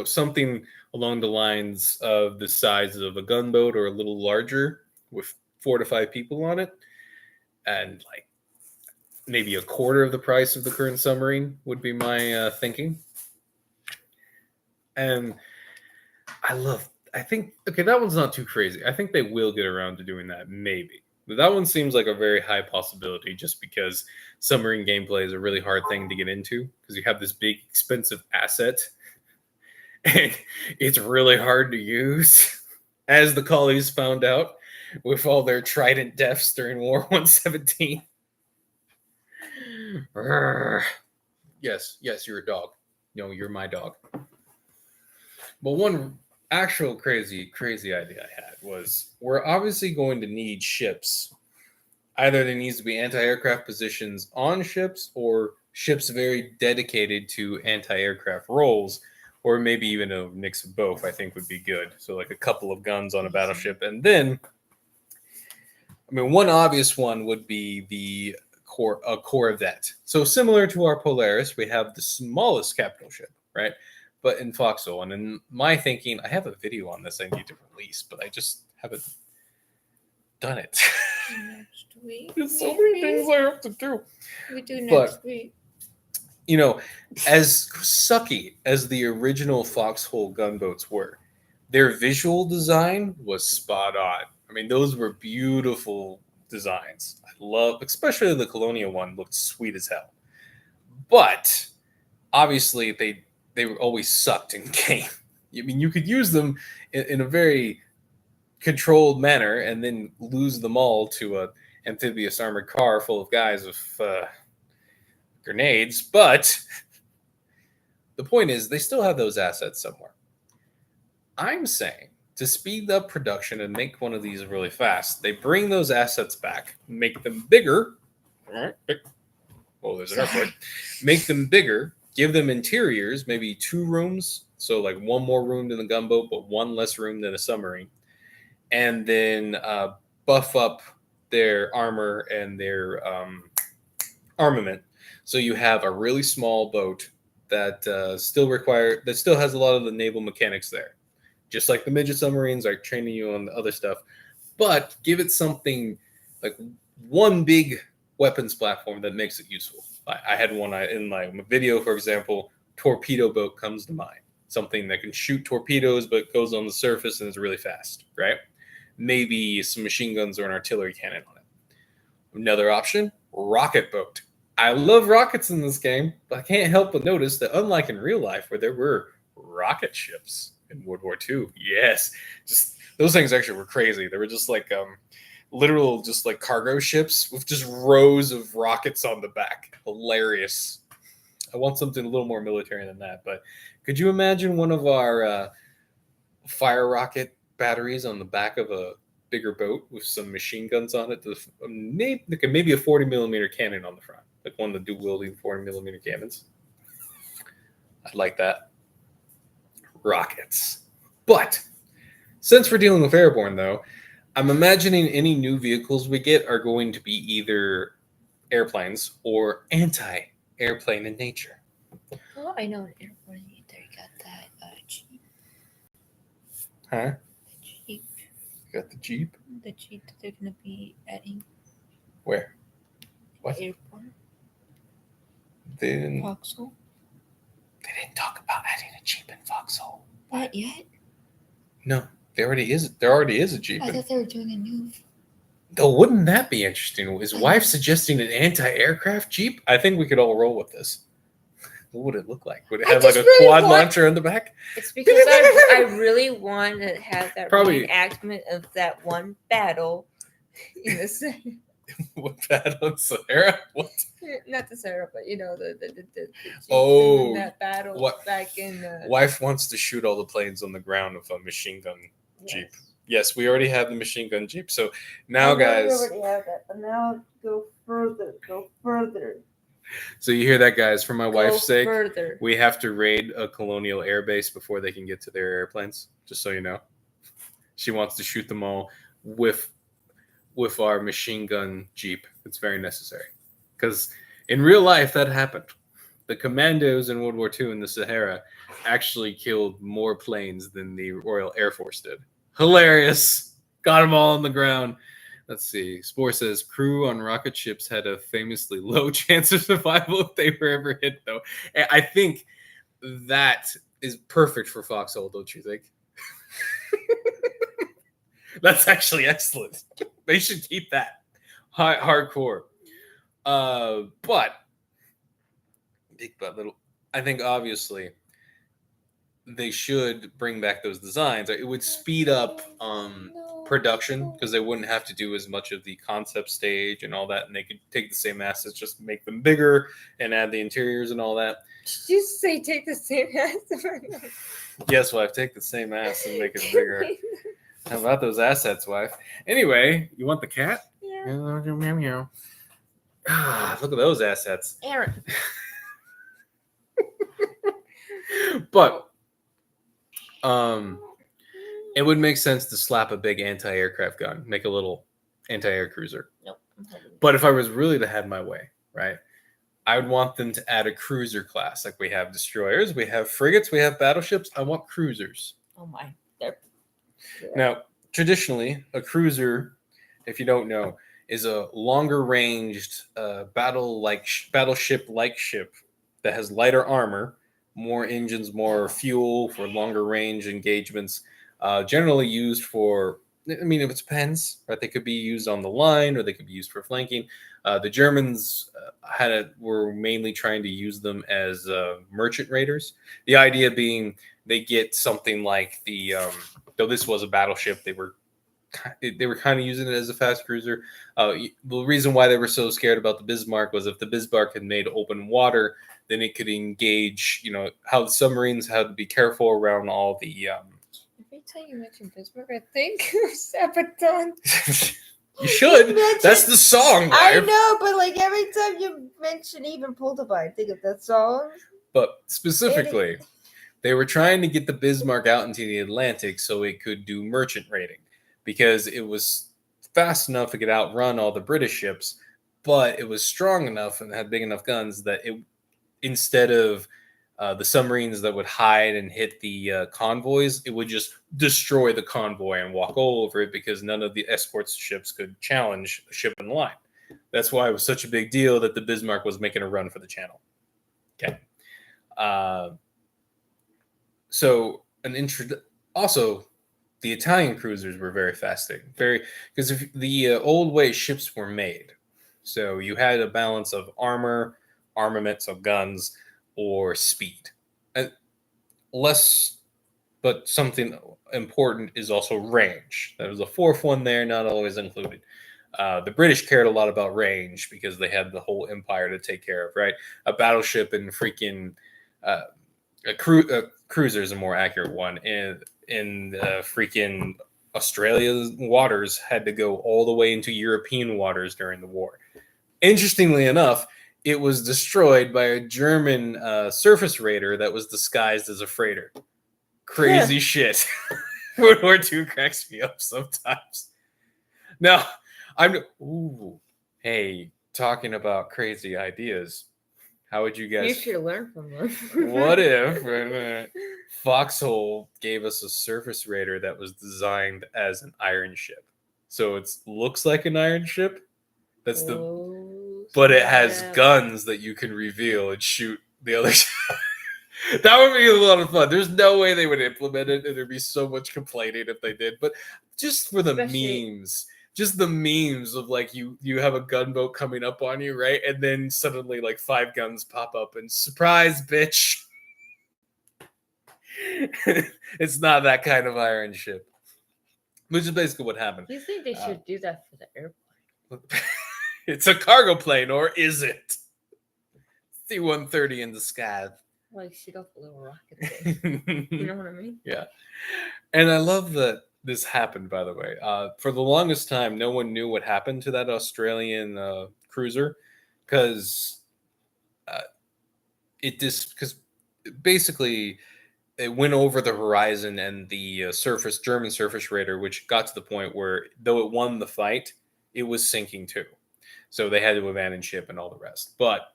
Something along the lines of the size of a gunboat or a little larger with 4 to 5 people on it, and like maybe a quarter of the price of the current submarine would be my thinking. And I think, okay, that one's not too crazy. I think they will get around to doing that, maybe. But that one seems like a very high possibility just because submarine gameplay is a really hard thing to get into because you have this big, expensive asset and it's really hard to use, as the collies found out with all their trident deaths during War 117. Yes, you're a dog. No, you're my dog. But one actual crazy idea I had was we're obviously going to need ships. Either there needs to be anti-aircraft positions on ships or ships very dedicated to anti-aircraft roles, or maybe even a mix of both, I think would be good. So like a couple of guns on a battleship. And then, one obvious one would be a Corvette. So similar to our Polaris, we have the smallest capital ship, right? But in Foxhole, and in my thinking, I have a video on this I need to release, but I just haven't done it. Next week. There's so many things I have to do. We do next week. As sucky as the original Foxhole gunboats were, their visual design was spot on. Those were beautiful designs. I love, especially the Colonial one looked sweet as hell. But obviously they were always sucked in game. You could use them in a very controlled manner and then lose them all to a amphibious armored car full of guys with grenades. But the point is, they still have those assets somewhere. I'm saying to speed up production and make one of these really fast, they bring those assets back, make them bigger. Oh, there's an airport. Make them bigger, give them interiors, maybe 2 rooms, so like 1 more room than the gunboat, but 1 less room than a submarine, and then buff up their armor and their armament, so you have a really small boat that still has a lot of the naval mechanics there. Just like the midget submarines are training you on the other stuff, but give it something like one big weapons platform that makes it useful. I had one in my video, for example, torpedo boat comes to mind. Something that can shoot torpedoes but goes on the surface and is really fast, right? Maybe some machine guns or an artillery cannon on it. Another option, rocket boat. I love rockets in this game, but I can't help but notice that unlike in real life where there were rocket ships in World War II, yes, just those things actually were crazy. They were just like literal just like cargo ships with just rows of rockets on the back. Hilarious. I want something a little more military than that, but could you imagine one of our fire rocket batteries on the back of a bigger boat with some machine guns on it? Maybe a 40 millimeter cannon on the front, like one of the dual wielding 40 millimeter cannons. I'd like that. Rockets. But since we're dealing with Airborne, though, I'm imagining any new vehicles we get are going to be either airplanes or anti-airplane in nature. Oh, I know an Airborne. They got that Jeep. Huh? The Jeep. Got the Jeep? The Jeep that they're going to be adding. Where? What? Airborne. Then Foxhole. They didn't talk about adding a Jeep in Foxhole. Not yet? No, there already is a Jeep. I thought they were doing a new. Though, wouldn't that be interesting? His wife suggesting an anti-aircraft Jeep? I think we could all roll with this. What would it look like? Would it have like a quad launcher on the back? It's because I really want to have that reenactment of that one battle in the Sahara. What battle in Sahara? What? Not the Sahara, but the oh, that battle back in. Wife wants to shoot all the planes on the ground with a machine gun Jeep. Yes, we already have the machine gun Jeep. So now, I know guys. we already have that, but now go further. Go further. So you hear that, guys? For my wife's sake, further. we have to raid a colonial air base before they can get to their airplanes. Just so you know, she wants to shoot them all with our machine gun Jeep. It's very necessary because in real life that happened. The commandos in World War II in the Sahara actually killed more planes than the Royal Air Force did. Hilarious. Got them all on the ground. Let's see. Spore says crew on rocket ships had a famously low chance of survival if they were ever hit, though. I think that is perfect for Foxhole, don't you think? That's actually excellent. They should keep that hardcore. But big but little. I think obviously they should bring back those designs. It would speed up production because they wouldn't have to do as much of the concept stage and all that, and they could take the same assets, just make them bigger and add the interiors and all that. Did you say take the same ass? Yes, wife, take the same ass and make it bigger. How about those assets, wife? Anyway, you want the cat? Yeah. Ah, look at those assets. Aaron. But it would make sense to slap a big anti-aircraft gun, make a little anti-air cruiser. Nope. But if I was really to have my way, right, I would want them to add a cruiser class. Like we have destroyers, we have frigates, we have battleships. I want cruisers. Oh my. Now, traditionally, a cruiser, if you don't know, is a longer ranged battleship-like ship that has lighter armor, more engines, more fuel for longer range engagements. Generally used for, I mean, it depends, right? They could be used on the line or they could be used for flanking. The Germans were mainly trying to use them as merchant raiders. The idea being they get something like though this was a battleship, they were kind of using it as a fast cruiser. The reason why they were so scared about the Bismarck was if the Bismarck had made open water, then it could engage, how the submarines had to be careful around all the... Every time you mention Bismarck, I think Sabaton. You should. That's the song, I wife. know, but like every time you mention even Poltergeist, I think of that song. But specifically, they were trying to get the Bismarck out into the Atlantic so it could do merchant raiding because it was fast enough to get outrun all the British ships, but it was strong enough and had big enough guns that it, instead of the submarines that would hide and hit the convoys, it would just destroy the convoy and walk all over it because none of the escort ships could challenge a ship in the line. That's why it was such a big deal that the Bismarck was making a run for the channel. Okay. Also, the Italian cruisers were very fascinating. Because if the old way ships were made, so you had a balance of armor, armament, so guns, or speed. Less, but something important is also range. There was a fourth one there, not always included. The British cared a lot about range because they had the whole empire to take care of, right? A battleship and freaking cruiser is a more accurate one. In freaking Australia's waters had to go all the way into European waters during the war. Interestingly enough, it was destroyed by a German surface raider that was disguised as a freighter. Crazy shit. World War II cracks me up sometimes. Now, hey, talking about crazy ideas. How would you guys... You should learn from them. What if Foxhole gave us a surface raider that was designed as an iron ship? So it looks like an iron ship. But it has guns that you can reveal and shoot the other side. That would be a lot of fun. There's no way they would implement it, and there'd be so much complaining if they did. But just for the memes, just the memes of like you have a gunboat coming up on you, right? And then suddenly like 5 guns pop up and surprise, bitch. It's not that kind of iron ship. Which is basically what happened. You think they should do that for the airplane? It's a cargo plane, or is it? C-130 in the sky. Like shoot off a little rocket thing. You know what I mean? Yeah. And I love that this happened, by the way. For the longest time, no one knew what happened to that Australian cruiser because because basically it went over the horizon, and the German surface raider, which got to the point where though it won the fight, it was sinking too. So they had to abandon ship and all the rest. But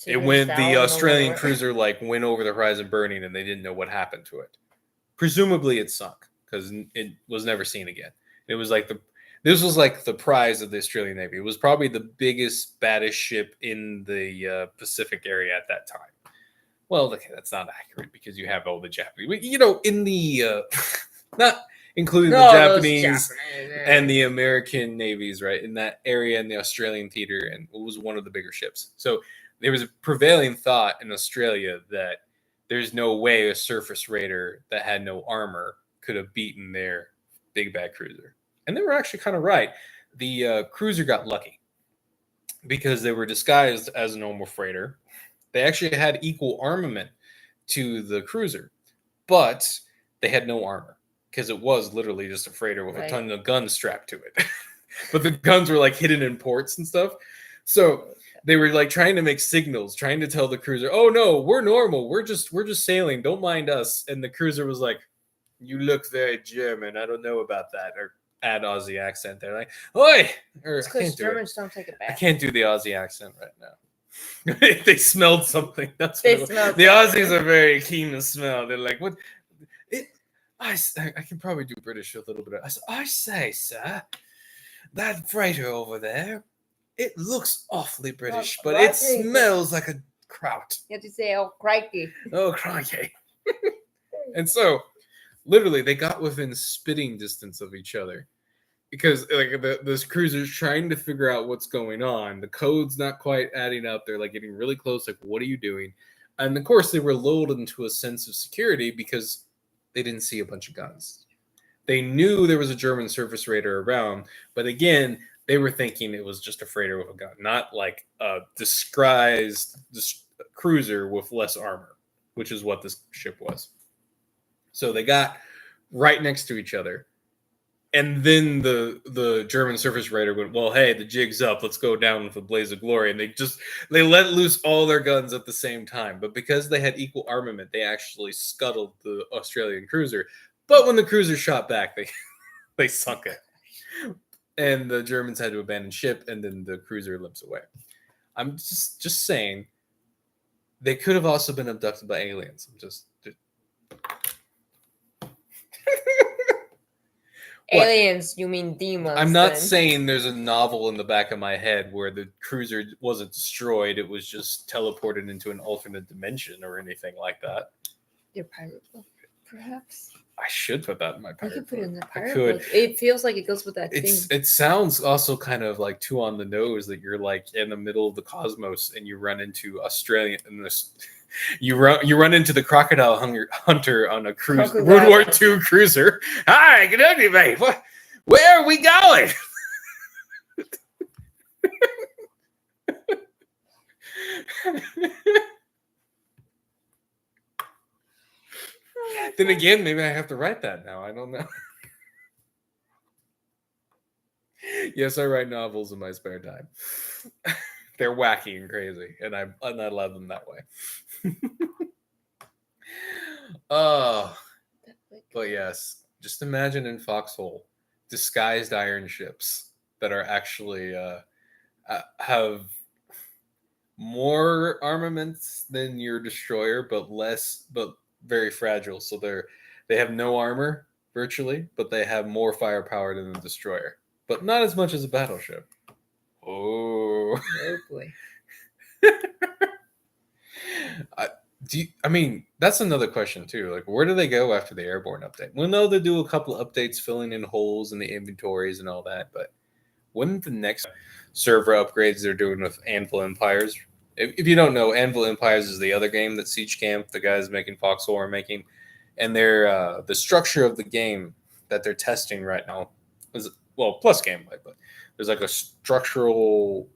the Australian cruiser went over the horizon burning, and they didn't know what happened to it. Presumably it sunk because it was never seen again. It was this was like the prize of the Australian Navy. It was probably the biggest, baddest ship in the Pacific area at that time. Well, okay, that's not accurate because you have all the Japanese, in the not including the Japanese and the American navies, right, in that area in the Australian theater, and it was one of the bigger ships. So there was a prevailing thought in Australia that there's no way a surface raider that had no armor could have beaten their big bad cruiser. And they were actually kind of right. The cruiser got lucky because they were disguised as a normal freighter. They actually had equal armament to the cruiser, but they had no armor because it was literally just a freighter with a ton of guns strapped to it. But the guns were hidden in ports and stuff. So they were trying to make signals, trying to tell the cruiser, "Oh no, we're normal. We're just sailing. Don't mind us." And the cruiser was like, "You look very German. I don't know about that." Or add Aussie accent there, like, "Oi!" Or it's because Germans don't take it back. I can't do the Aussie accent right now. They smelled something. That's they what smelled the Aussies are very keen to smell. They're like, "What?" I can probably do British a little bit. I say, sir, that freighter over there, it looks awfully British, but it smells like a kraut. You have to say, "Oh, crikey." Oh, crikey. And so, literally, they got within spitting distance of each other because this cruiser's trying to figure out what's going on. The code's not quite adding up. They're getting really close. What are you doing? And of course, they were lulled into a sense of security because they didn't see a bunch of guns. They knew there was a German surface raider around, but again, they were thinking it was just a freighter with a gun, not a disguised cruiser with less armor, which is what this ship was. So they got right next to each other. And then the German surface raider went, "Well, hey, the jig's up. Let's go down with a blaze of glory." And they let loose all their guns at the same time. But because they had equal armament, they actually scuttled the Australian cruiser. But when the cruiser shot back, they sunk it. And the Germans had to abandon ship, and then the cruiser limps away. I'm just saying, they could have also been abducted by aliens. Aliens, you mean demons? I'm not saying there's a novel in the back of my head where the cruiser wasn't destroyed. It was just teleported into an alternate dimension or anything like that. Your pirate book, perhaps? I should put that in my pirate book. You could put it in the pirate book. It feels like it goes with that thing. It sounds also kind of too on the nose that you're in the middle of the cosmos and you run into Australian and you run into the crocodile hunter on a cruise, World War II cruiser. "Hi, good evening, mate. Where are we going?" Then again, maybe I have to write that now. I don't know. Yes, I write novels in my spare time. They're wacky and crazy, and I'm not allowed them that way. But yes, just imagine in Foxhole, disguised iron ships that are actually have more armaments than your destroyer, but very fragile. So they have no armor virtually, but they have more firepower than the destroyer, but not as much as a battleship. Oh boy. That's another question too. Where do they go after the Airborne update? We know they do a couple of updates filling in holes in the inventories and all that, but wouldn't the next server upgrades they're doing with Anvil Empires? If you don't know, Anvil Empires is the other game that Siege Camp, the guys making Foxhole, are making, and they're the structure of the game that they're testing right now is plus gameplay, but there's a structural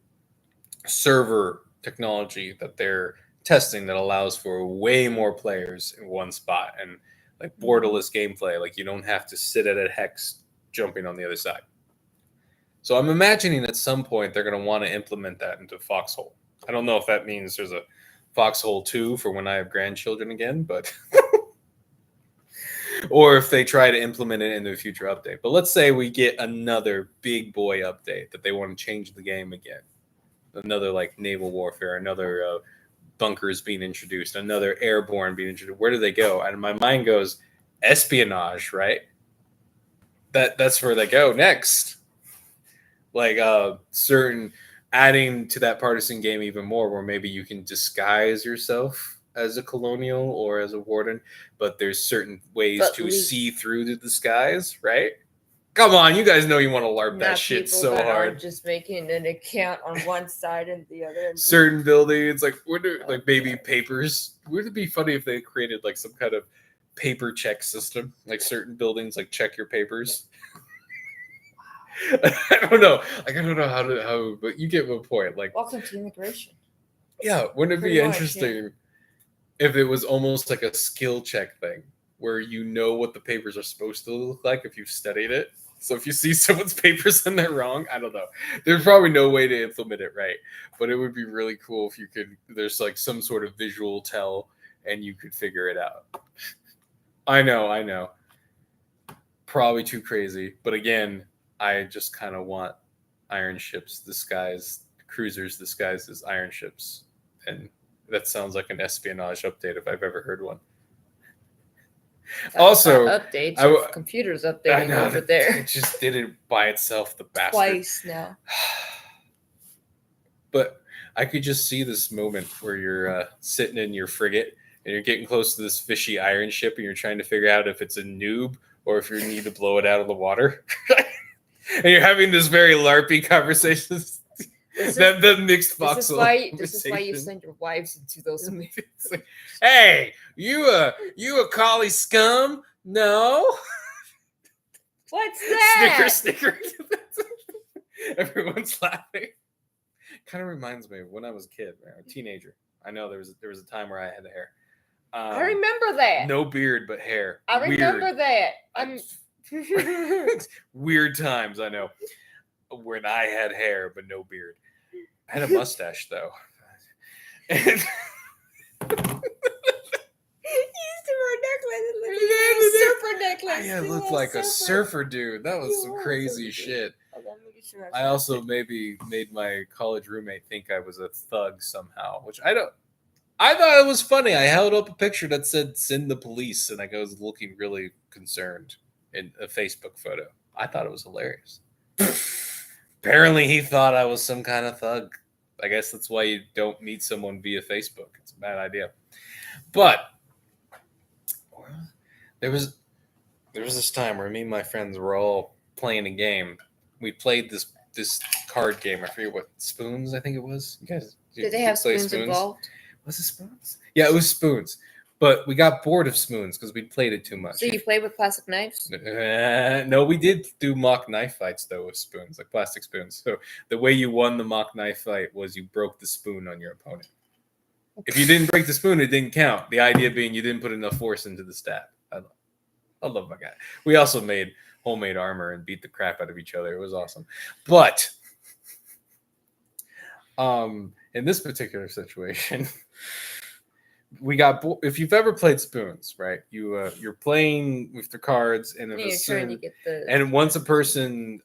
server technology that they're testing that allows for way more players in one spot. And like borderless gameplay. Like you don't have to sit at a hex jumping on the other side. So I'm imagining at some point they're going to want to implement that into Foxhole. I don't know if that means there's a Foxhole 2 for when I have grandchildren again, but or if they try to implement it into a future update. But let's say we get another big boy update that they want to change the game again. Another like naval warfare, another bunkers being introduced, another airborne being introduced. Where do they go? And my mind goes espionage, right? That's where they go next. Like certain adding to that partisan game even more, where maybe you can disguise yourself as a colonial or as a warden, but there's certain ways to see through the disguise, right? Come on, you guys know you want to LARP that shit so hard. Just making an account on one side and the other. Certain buildings, like maybe papers. Would it be funny if they created like some kind of paper check system? Like certain buildings, like check your papers. I don't know. Like I don't know how, but you get my point. Like welcome to immigration. Yeah, wouldn't it be interesting if it was almost like a skill check thing, where you know what the papers are supposed to look like if you've studied it? So if you see someone's papers and they're wrong, I don't know. There's probably no way to implement it right, but it would be really cool if you could. There's like some sort of visual tell, and you could figure it out. I know. Probably too crazy, but again, I just kind of want iron ships disguised, cruisers disguised as iron ships, and that sounds like an espionage update if I've ever heard one. Also, updates. Computers updating over there. It just did it by itself, the bastard. Twice now. But I could just see this moment where you're sitting in your frigate and you're getting close to this fishy iron ship, and you're trying to figure out if it's a noob or if you need to blow it out of the water. And you're having this very LARPy conversation. The mixed Foxhole. This is why you send your wives into those meetings. Hey, you a collie scum? No. What's that? Snicker. Everyone's laughing. Kind of reminds me of when I was a kid, a teenager. I know there was a time where I had hair. I remember that. No beard, but hair. I remember that. Weird times, I know. When I had hair, but no beard. I had a mustache, though. You used to wear a necklace. It super necklace. Yeah, it looked like a surfer dude. That was some crazy shit. I also maybe made my college roommate think I was a thug somehow, which I don't. I thought it was funny. I held up a picture that said "send the police," and I was looking really concerned in a Facebook photo. I thought it was hilarious. Apparently, he thought I was some kind of thug. I guess that's why you don't meet someone via Facebook. It's a bad idea. But there was this time where me and my friends were all playing a game. We played this card game. I forget what, Spoons, I think it was. You guys did they have spoons involved? Was it Spoons? Yeah, it was Spoons. But we got bored of Spoons because we played it too much. So you played with plastic knives? No, we did do mock knife fights, though, with spoons, like plastic spoons. So the way you won the mock knife fight was you broke the spoon on your opponent. If you didn't break the spoon, it didn't count. The idea being you didn't put enough force into the stab. I love my guy. We also made homemade armor and beat the crap out of each other. It was awesome. But in this particular situation... we got if you've ever played Spoons, right? You're playing with the cards, and if once a person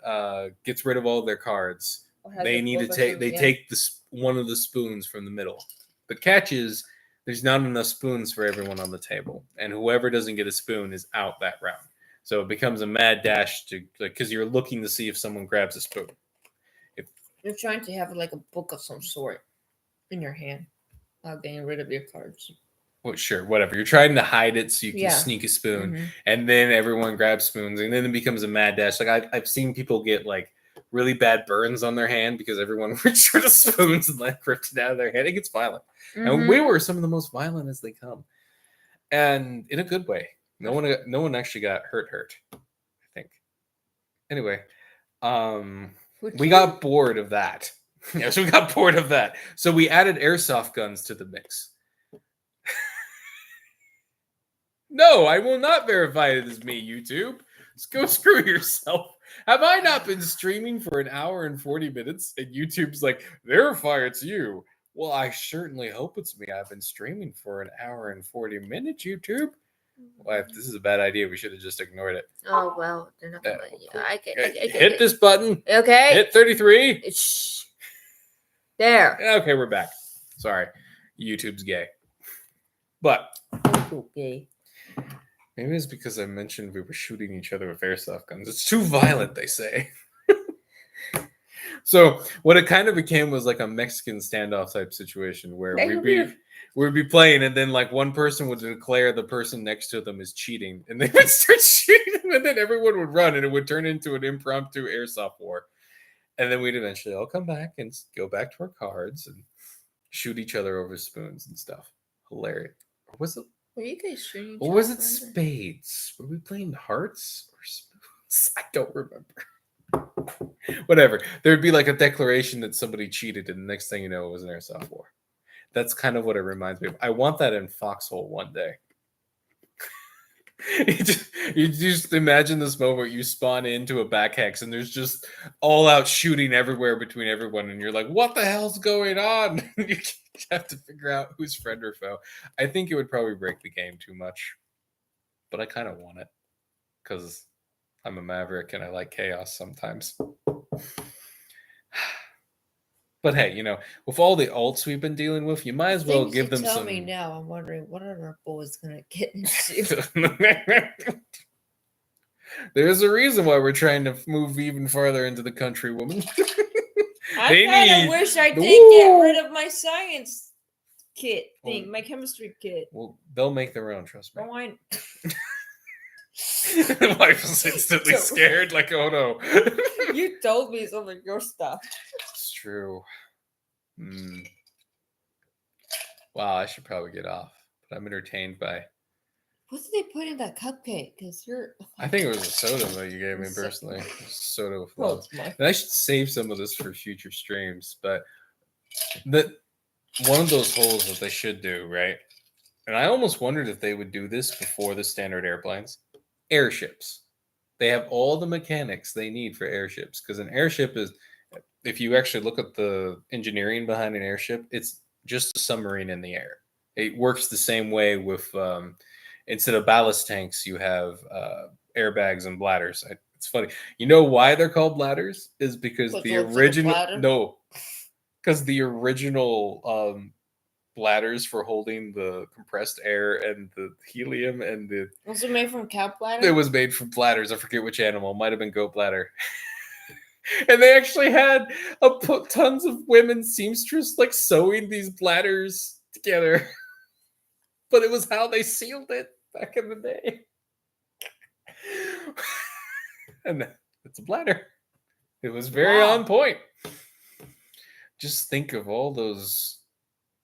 gets rid of all their cards, they need to take one of the spoons from the middle. The catch is there's not enough spoons for everyone on the table, and whoever doesn't get a spoon is out that round. So it becomes a mad dash to because you're looking to see if someone grabs a spoon. You're trying to have like a book of some sort in your hand. Getting rid of your cards. Well, sure, whatever. You're trying to hide it so you can sneak a spoon, and then everyone grabs spoons, and then it becomes a mad dash. Like I've seen people get like really bad burns on their hand because everyone reached for the spoons and ripped it out of their hand. It gets violent, and we were some of the most violent as they come, and in a good way. No one actually got hurt. I think. Anyway, we got bored of that. Yeah, so we got bored of that. So we added airsoft guns to the mix. No, I will not verify it as me, YouTube. Just go screw yourself. Have I not been streaming for an hour and 40 minutes? And YouTube's like, verify it's you. Well, I certainly hope it's me. I've been streaming for an hour and 40 minutes, YouTube. Well, if this is a bad idea, we should have just ignored it. Oh, well, they're not going to let you. Hit this button. Okay. Hit 33. Shh. There. Okay, we're back. Sorry. YouTube's gay. But Okay. maybe it's because I mentioned we were shooting each other with airsoft guns. It's too violent, they say. So what it kind of became was like a Mexican standoff type situation where we'd be playing, and then like one person would declare the person next to them is cheating, and they would start shooting them, and then everyone would run, and it would turn into an impromptu airsoft war. And then we'd eventually all come back and go back to our cards and shoot each other over spoons and stuff. Hilarious. Or was it? Were you guys shooting? Or was it spades? Were we playing hearts or spoons? I don't remember. Whatever. There'd be like a declaration that somebody cheated, and the next thing you know, it was an airsoft war. That's kind of what it reminds me of. I want that in Foxhole one day. you just imagine this moment where you spawn into a back hex and there's just all out shooting everywhere between everyone, and you're like, what the hell's going on? You have to figure out who's friend or foe. I think it would probably break the game too much, but I kind of want it because I'm a maverick and I like chaos sometimes. But hey, you know, with all the alts we've been dealing with, you might as well give them tell some. me now. I'm wondering what are our boys gonna get into. There's a reason why we're trying to move even farther into the country, woman. I kind of wish I did get rid of my science kit thing, my chemistry kit. Well, they'll make their own, trust me. Oh, I... The wife was instantly scared, like, oh no. You told me some of your stuff. It's true. Wow, I should probably get off, but I'm entertained by. What did they put in that cupcake? Because you're. I think it was a soda that you gave me personally. It was soda with love. And I should save some of this for future streams, but one of those holes that they should do, right? And I almost wondered if they would do this before the standard airplanes. Airships. They have all the mechanics they need for airships, because an airship is, if you actually look at the engineering behind an airship, it's just a submarine in the air. It works the same way with, instead of ballast tanks, you have airbags and bladders. It's funny. You know why they're called bladders? Is because the original, because the original bladders for holding the compressed air and the helium and the. Was it made from cow bladder? It was made from bladders. I forget which animal. Might have been goat bladder. And they actually had tons of women seamstress like sewing these bladders together. But it was how they sealed it back in the day. And it's a bladder. It was very on point. Just think of all those.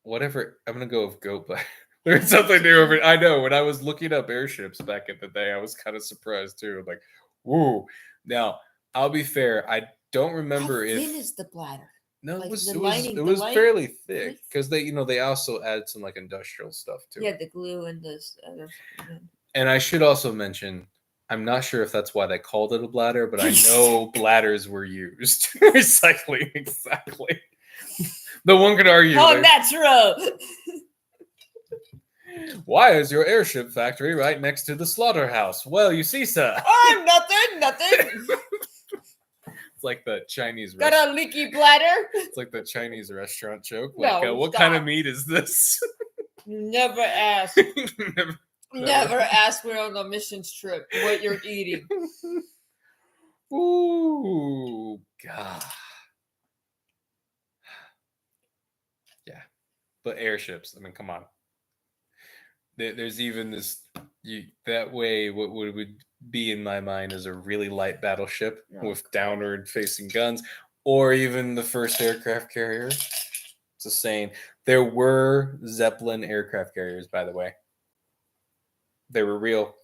Whatever, I'm gonna go with goat bladder. There's something new over. I know. When I was looking up airships back in the day, I was kind of surprised too. Like, whoa. Now, I'll be fair. I don't remember How thin is the bladder? No, like it was fairly thick because they also added some like industrial stuff to it. Yeah, the glue and this other. And I should also mention, I'm not sure if that's why they called it a bladder, but I know bladders were used. Recycling, exactly. No one could argue. Oh, natural. Why is your airship factory right next to the slaughterhouse? Well, you see, sir. Oh, nothing. It's like the Chinese. Got a leaky bladder. It's like the Chinese restaurant joke. Like, No, what kind of meat is this? Never ask. Never ask when on a missions trip what you're eating. Ooh, God. Yeah, but airships. I mean, come on. There's even this. That way, what would be in my mind is a really light battleship with downward-facing guns, or even the first aircraft carrier. It's a saying. There were Zeppelin aircraft carriers, by the way. They were real.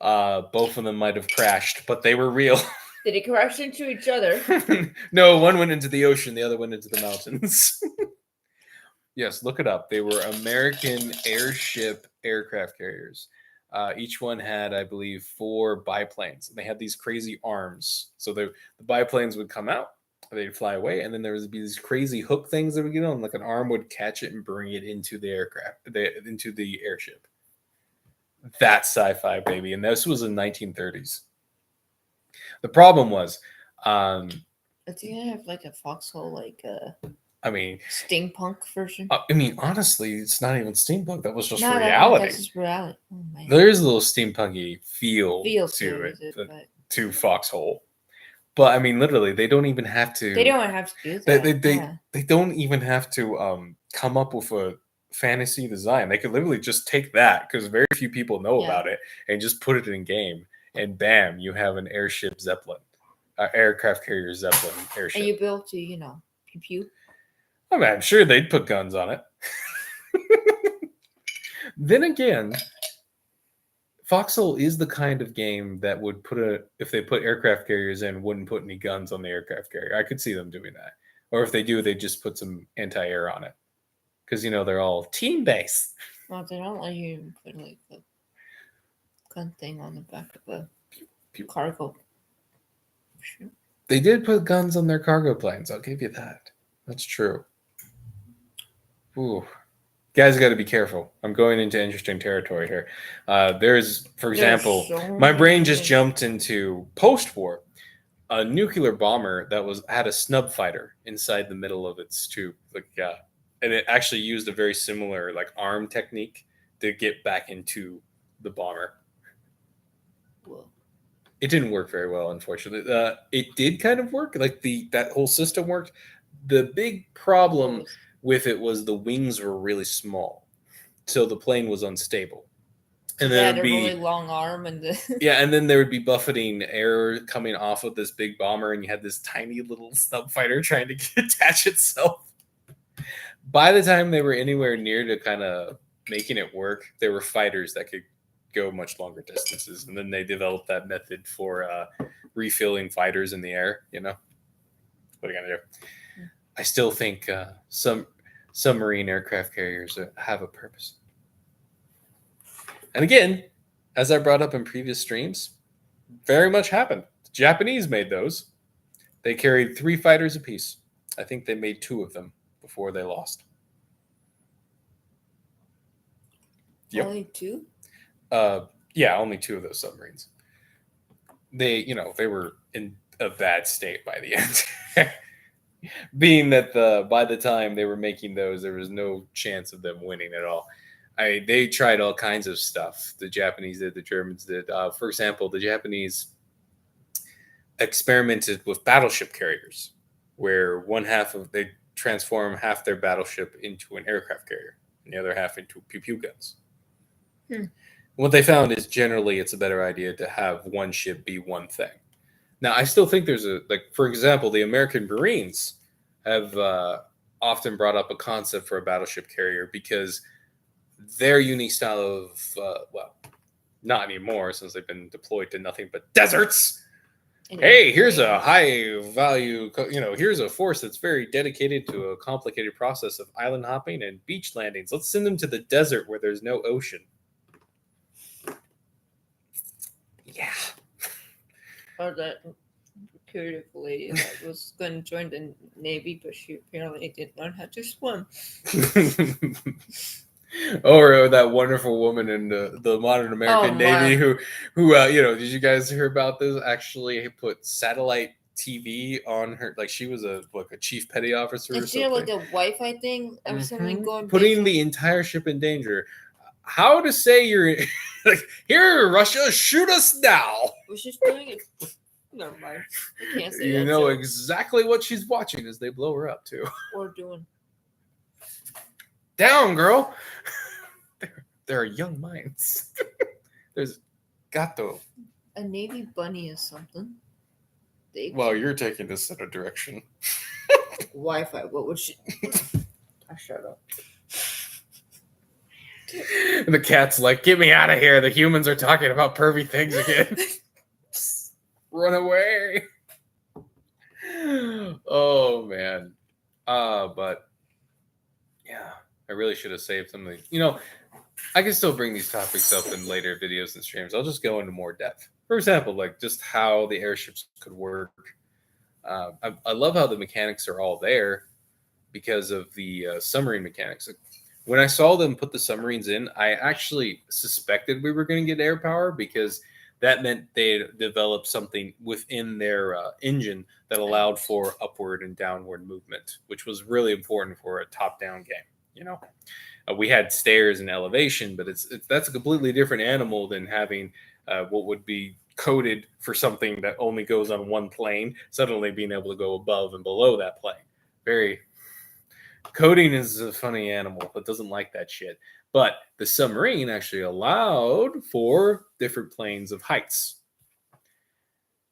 Both of them might have crashed, but they were real. Did they crash into each other? No, one went into the ocean, the other went into the mountains. Yes, look it up. They were American airship aircraft carriers. Each one had, I believe, 4 biplanes. They had these crazy arms. So the biplanes would come out, they'd fly away, and then there would be these crazy hook things that would get on, like an arm would catch it and bring it into the into the airship. That's sci-fi, baby. And this was in 1930s. The problem was, It's gonna have like a Foxhole, like I mean, steampunk version. I mean, honestly, it's not even steampunk. That was just No, reality. that's just reality. Oh, man. There's a little steampunky feel to it, to Foxhole. But I mean, literally, they don't even have to. They don't have to do that. They don't even have to come up with a fantasy design. They could literally just take that, because very few people know about it, and just put it in game, and bam, you have an airship Zeppelin, aircraft carrier Zeppelin airship. And you built to, you know, pew pew. I mean, I'm sure they'd put guns on it. Then again, Foxhole is the kind of game that would if they put aircraft carriers in, wouldn't put any guns on the aircraft carrier. I could see them doing that. Or if they do, they just put some anti-air on it. Because, you know, they're all team-based. Well, they don't let you put like a gun thing on the back of a cargo. Sure. They did put guns on their cargo planes. I'll give you that. That's true. Ooh. Guys got to be careful. I'm going into interesting territory here. There's, for example, my brain just jumped into post-war. A nuclear bomber that had a snub fighter inside the middle of its tube. And it actually used a very similar arm technique to get back into the bomber. Whoa. It didn't work very well, unfortunately. It did kind of work. That whole system worked. The big problem with it was the wings were really small, so the plane was unstable. And then had a really long arm, and and then there would be buffeting air coming off of this big bomber, and you had this tiny little snub fighter trying to attach itself. By the time they were anywhere near to kind of making it work, there were fighters that could go much longer distances, and then they developed that method for refilling fighters in the air. You know, what are you gonna do? I still think some submarine aircraft carriers have a purpose. And again, as I brought up in previous streams, very much happened. The Japanese made those. They carried 3 fighters apiece. I think they made 2 of them before they lost. Yep. Only 2? Yeah, only 2 of those submarines. They were in a bad state by the end. Being that by the time they were making those, there was no chance of them winning at all. They tried all kinds of stuff. The Japanese did, the Germans did. For example, the Japanese experimented with battleship carriers, where they transform half their battleship into an aircraft carrier and the other half into pew-pew guns. What they found is generally it's a better idea to have one ship be one thing. Now, I still think there's for example, the American Marines have often brought up a concept for a battleship carrier because their unique style of, not anymore since they've been deployed to nothing but deserts. Hey, here's a high value, here's a force that's very dedicated to a complicated process of island hopping and beach landings. Let's send them to the desert where there's no ocean. Yeah. Or that curious lady that was going to join the Navy, but she apparently didn't learn how to swim. Or that wonderful woman in the modern American Navy who did you guys hear about this? Actually put satellite TV on her, she was a chief petty officer or something. She had a Wi-Fi thing or something going. Putting the entire ship in danger. How to say you're here, Russia, shoot us now. Was she doing it? Never mind. I can't say you know exactly what she's watching as they blow her up too. Or doing. Down, girl. There are young minds. There's gato. A Navy bunny is something. Well, you're taking this in a direction. Wi-Fi. What would she? I shut up. The cat's like, get me out of here. The humans are talking about pervy things again. Run away. Oh, man. But, yeah, I really should have saved something. I can still bring these topics up in later videos and streams. I'll just go into more depth. For example, like just how the airships could work. I love how the mechanics are all there because of the submarine mechanics. Like, when I saw them put the submarines in, I actually suspected we were going to get air power because that meant they developed something within their engine that allowed for upward and downward movement, which was really important for a top-down game. You know, we had stairs and elevation, but that's a completely different animal than having what would be coded for something that only goes on one plane, suddenly being able to go above and below that plane. Very coding is a funny animal that doesn't like that shit. But the submarine actually allowed for different planes of heights.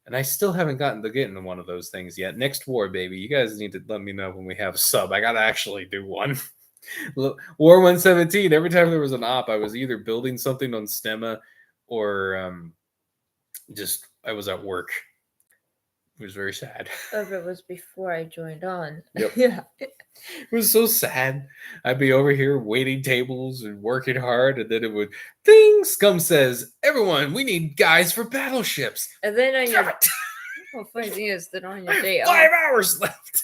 And I still haven't gotten to get into one of those things yet. Next war, baby. You guys need to let me know when we have a sub. I gotta actually do one. War 117, every time there was an op, I was either building something on Stemma or just I was at work. It was very sad. Oh, it was before I joined on. Yep. Yeah. It was so sad. I'd be over here waiting tables and working hard, and then it would ding. Scum says, "Everyone, we need guys for battleships." And then on your well, funny thing is that on your day 5 off, hours left.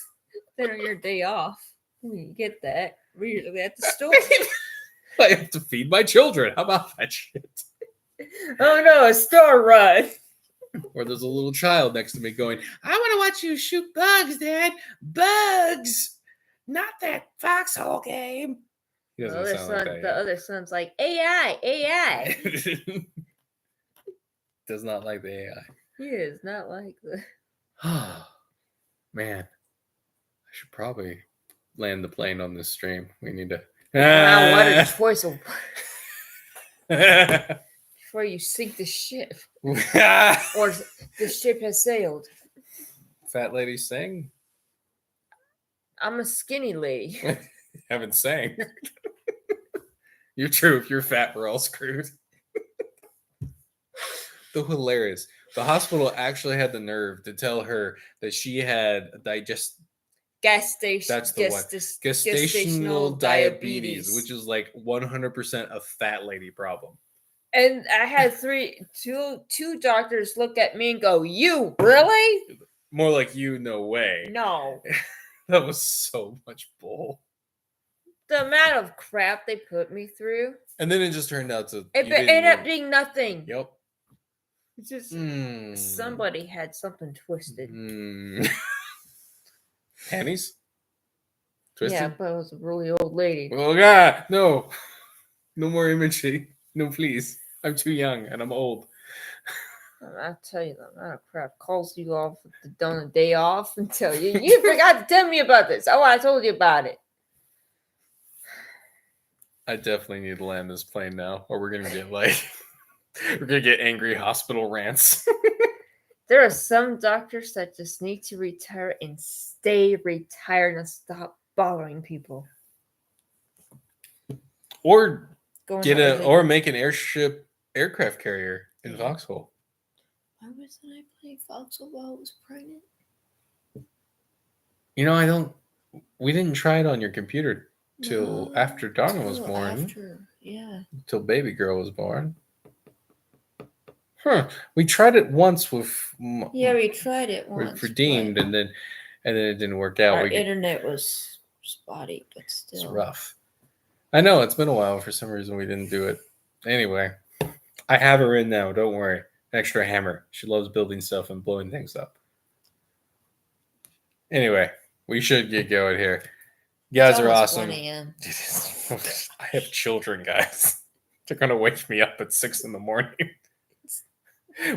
then on your day off, when you get that, we're usually at the store. I have to feed my children. How about that shit? Oh no, a store run. Or there's a little child next to me going, "I want to watch you shoot bugs, Dad. Bugs, not that foxhole game." He doesn't sound like that The other son's like, AI. yet. Does not like the AI. He is not like the. Oh, man. I should probably land the plane on this stream. We need to. Wow, what a choice of before you sink the ship. Or the ship has sailed. Fat lady sang? I'm a skinny lady. Haven't sang. You're true. If you're fat, we're all screwed. So hilarious. The hospital actually had the nerve to tell her that she had Gestational gestational diabetes, which is like 100% a fat lady problem. And I had two doctors look at me and go, "You really?" More like you, no way. No. That was so much bull. The amount of crap they put me through. And then it just turned out to It ended up being nothing. Yep. It's just somebody had something twisted. Panties? Twisted? Yeah, but it was a really old lady. Oh God, no. No more imagery. No, please. I'm too young and I'm old. I'll tell you, the amount of crap calls you off on the day off and tell you, "You forgot to tell me about this." Oh, I told you about it. I definitely need to land this plane now, or we're gonna get like we're gonna get angry hospital rants. There are some doctors that just need to retire and stay retired and stop bothering people. Or Going or make an aircraft carrier in Foxhole. Why wasn't I playing Foxhole while I was pregnant? You know, we didn't try it on your computer till after Donna was born. Till baby girl was born. Huh. We tried it once with we tried it once. Redeemed, and then it didn't work out. Our internet was spotty, but still. It's rough. I know, it's been a while. For some reason we didn't do it. Anyway, I have her in now. Don't worry. Extra hammer. She loves building stuff and blowing things up. Anyway, we should get going here. You guys are awesome. 1 a.m. I have children, guys. They're going to wake me up at 6 in the morning.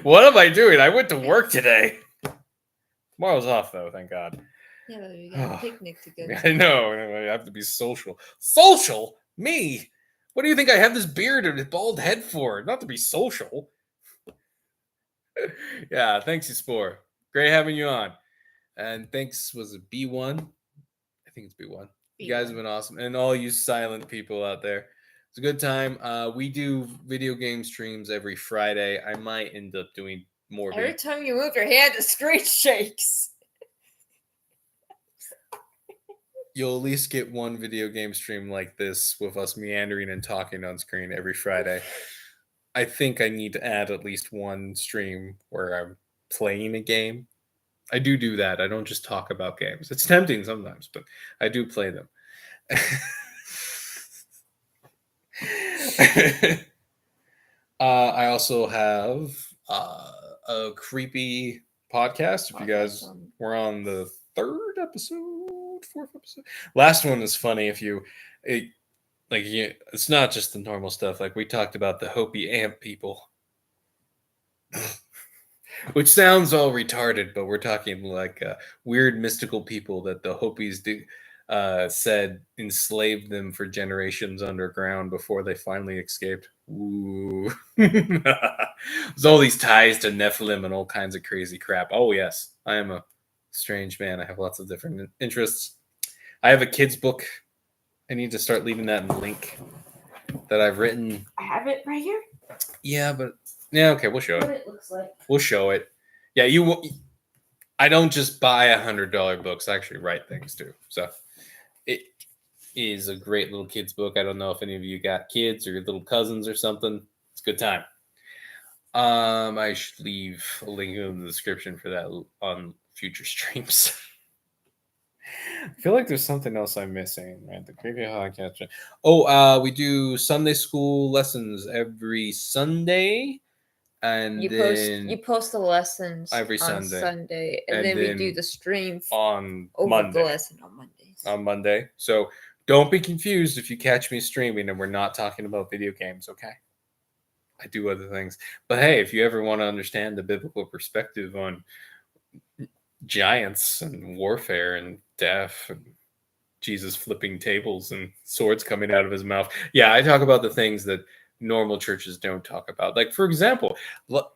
What am I doing? I went to work today. Tomorrow's off, though. Thank God. Yeah, but we got a picnic to go to. I know. I have to be social. Social? Me? What do you think I have this beard and bald head for? Not to be social. Yeah, thanks, you Spore. Great having you on. And thanks, was it B1? I think it's B1. You guys have been awesome. And all you silent people out there. It's a good time. We do video game streams every Friday. I might end up doing more. Every time you move your hand, the screen shakes. you'll at least get one video game stream like this with us meandering and talking on screen every Friday. I think I need to add at least one stream where I'm playing a game. I do that. I don't just talk about games. It's tempting sometimes, but I do play them. I also have a creepy podcast. If you guys were on the fourth episode, last one is funny. It's not just the normal stuff. Like we talked about the Hopi ant people, which sounds all retarded, but we're talking like weird mystical people that the Hopis said enslaved them for generations underground before they finally escaped. Ooh. There's all these ties to Nephilim and all kinds of crazy crap. Oh, yes. I am a strange man. I have lots of different interests. I have a kid's book. I need to start leaving that in the link that I've written. I have it right here. Yeah, okay, we'll show What it. it looks like. We'll show it. Yeah, I don't just buy $100 books. I actually write things too. So it is a great little kid's book. I don't know if any of you got kids or your little cousins or something. It's a good time. I should leave a link in the description for that on future streams. I feel like there's something else I'm missing, right? The creepy podcast. Oh, we do Sunday school lessons every Sunday. And you post the lessons every on Sunday, and then we do the stream on over Monday. the lesson on Mondays. On Monday. So don't be confused if you catch me streaming and we're not talking about video games, okay? I do other things. But hey, if you ever want to understand the biblical perspective on giants and warfare and death and Jesus flipping tables and swords coming out of his mouth. Yeah, I talk about the things that normal churches don't talk about. Like, for example,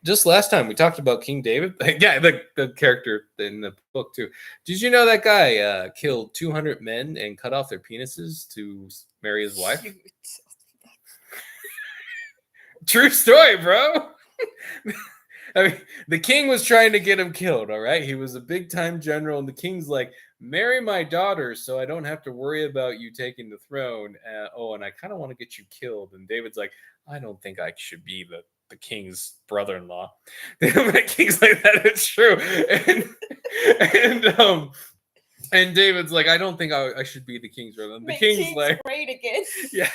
just last time we talked about King David. Yeah, the character in the book too. Did you know that guy killed 200 men and cut off their penises to marry his wife? True story, bro. I mean, the king was trying to get him killed, all right? He was a big-time general, and the king's like, marry my daughter so I don't have to worry about you taking the throne. And I kind of want to get you killed. And David's like, I don't think I should be the king's brother-in-law. The king's like, that is true. And David's like, I don't think I should be the king's brother. And the king's like, great again. Yeah.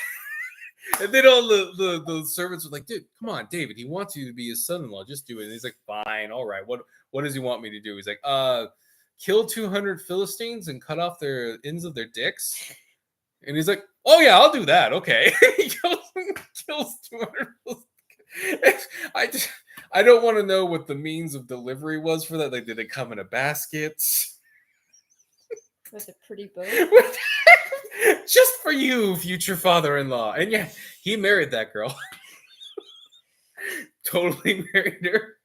And then all the servants were like, dude, come on, David. He wants you to be his son-in-law. Just do it. And he's like, fine, all right. What does he want me to do? He's like, kill 200 Philistines and cut off their ends of their dicks. And he's like, oh yeah, I'll do that. Okay. He kills 200 Philistines. I don't want to know what the means of delivery was for that. Like, did it come in a basket? With a pretty bow. Just for you, future father-in-law. And yeah, he married that girl. Totally married her.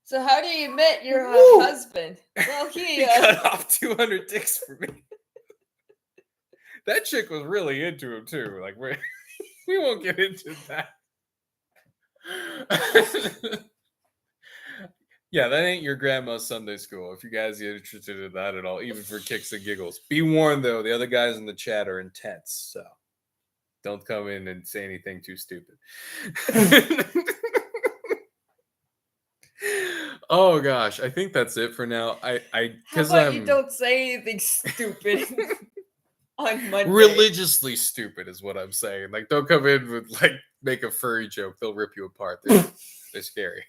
So how do you met your husband? Well, he cut off 200 dicks for me. That chick was really into him too. Like we won't get into that. Yeah, that ain't your grandma's Sunday school. If you guys are interested in that at all, even for kicks and giggles. Be warned, though, the other guys in the chat are intense, so don't come in and say anything too stupid. Oh gosh, I think that's it for now. How about you don't say anything stupid on Monday? Religiously stupid is what I'm saying. Like, don't come in with make a furry joke. They'll rip you apart. They're scary.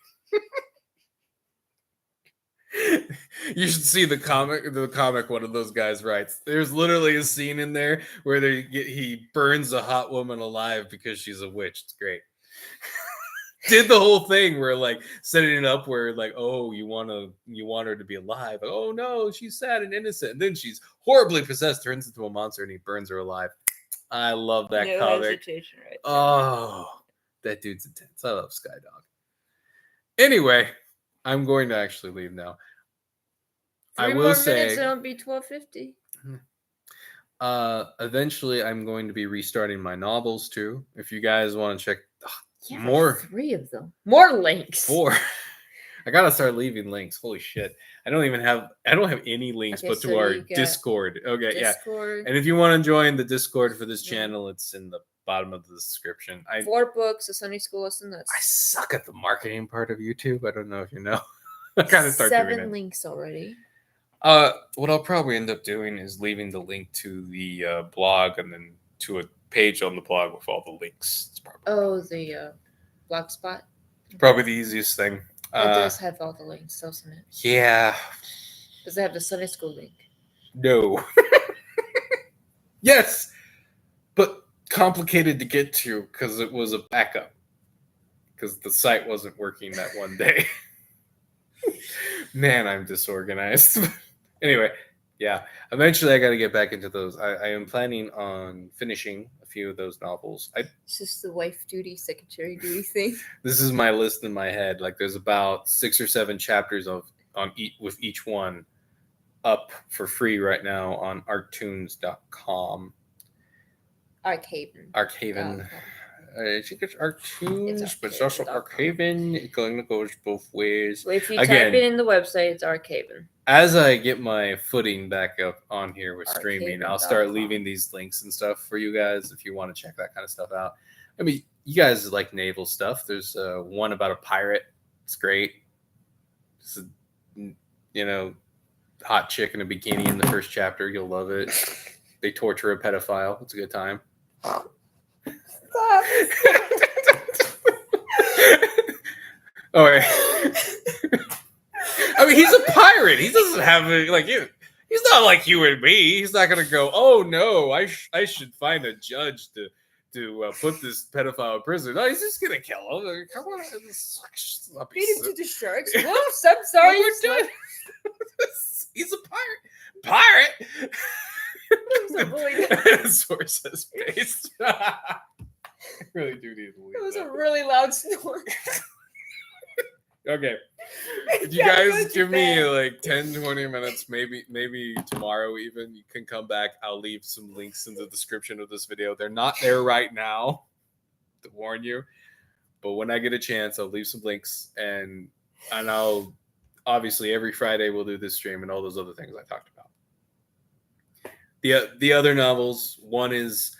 You should see the comic one of those guys writes. There's literally a scene in there where he burns a hot woman alive because she's a witch. It's great. Did the whole thing where setting it up where oh, you want her to be alive. Like, oh no, she's sad and innocent. And then she's horribly possessed, turns into a monster, and he burns her alive. I love that comic. Right, oh, that dude's intense. I love Skydog. Anyway, I'm going to actually leave now. I will say minutes, it'll be 12:50. Eventually I'm going to be restarting my novels too. If you guys want to check Yeah, more, 3 of them. More links. 4. I gotta start leaving links. Holy shit! I don't have any links Okay, but so to our you got Discord. Okay, yeah. Discord. And if you want to join the Discord for this Yeah. channel, it's in the bottom of the description. 4 books, a Sunday school lesson. That's I suck at the marketing part of YouTube. I don't know if you know. I gotta start doing 7 it. links already. What I'll probably end up doing is leaving the link to the blog and then to a page on the blog with all the links. It's The Blogspot. probably the easiest thing. It does have all the links, doesn't it? Yeah. Does it have the Sunday school link? No. Yes, but complicated to get to because it was a backup because the site wasn't working that one day. Man, I'm disorganized. Anyway, yeah. Eventually, I got to get back into those. I am planning on finishing a few of those novels. It's just the wife duty, secretary duty thing. This is my list in my head. Like, there's about 6 or 7 chapters with each one up for free right now on arctoons.com. Archaven. Archaven. I think it's Arctoons, but it's also Archaven. It kind of goes both ways. Well, if you Again, type it in the website, it's Archaven. As I get my footing back up on here with streaming, I'll start leaving these links and stuff for you guys if you want to check that kind of stuff out. I mean, you guys like naval stuff. There's one about a pirate. It's great. It's hot chick in a bikini in the first chapter. You'll love it. They torture a pedophile. It's a good time. Stop. All right. I mean, he's a pirate. He doesn't have he's not like you and me. He's not gonna go, oh no, I should find a judge to put this pedophile in prison. No, he's just gonna kill him. Like, come on, Feed him to the sharks. Whoops, I'm sorry. We're done. He's a pirate. Source says based. I really do need to leave. It was a really loud snore. Okay. If you guys give me like 10, 20 minutes, maybe tomorrow even, you can come back. I'll leave some links in the description of this video. They're not there right now, to warn you. But when I get a chance, I'll leave some links. And I'll obviously every Friday we'll do this stream and all those other things I talked about. The other novels, one is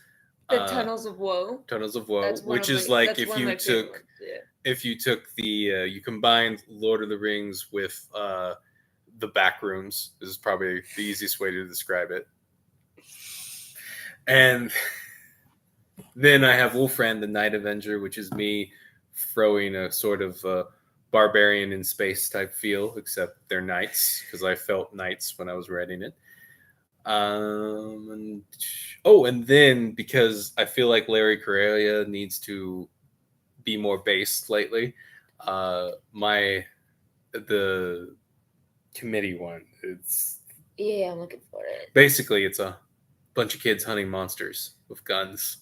The Tunnels of Woe. Tunnels of Woe, which is like if you took you combined Lord of the Rings with the Backrooms. This is probably the easiest way to describe it. And then I have Wolfram, the Night Avenger, which is me throwing a sort of barbarian in space type feel, except they're knights because I felt knights when I was writing it. And then because I feel like Larry Correia needs to be more based lately, the committee one, I'm looking for it. Basically it's a bunch of kids hunting monsters with guns.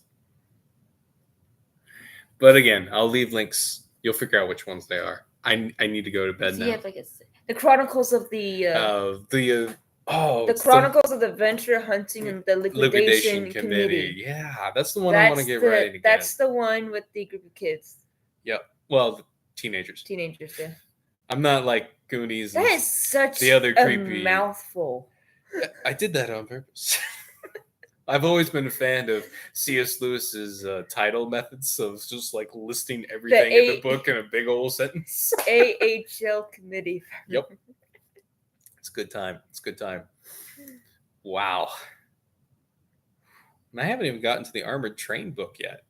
But again, I'll leave links. You'll figure out which ones they are. I need to go to bed now. Yeah, the Chronicles of the Chronicles of the Adventure Hunting and the Liquidation Committee. Yeah, that's the one I want to get right again. That's the one with the group of kids. Yep. Well, the teenagers. Teenagers, yeah. I'm not like Goonies. That is such the other creepy mouthful. I did that on purpose. I've always been a fan of C.S. Lewis's title methods of just like listing everything in the book in a big old sentence. AHL Committee. Yep. It's a good time. It's a good time. Wow. And I haven't even gotten to the Armored Train book yet.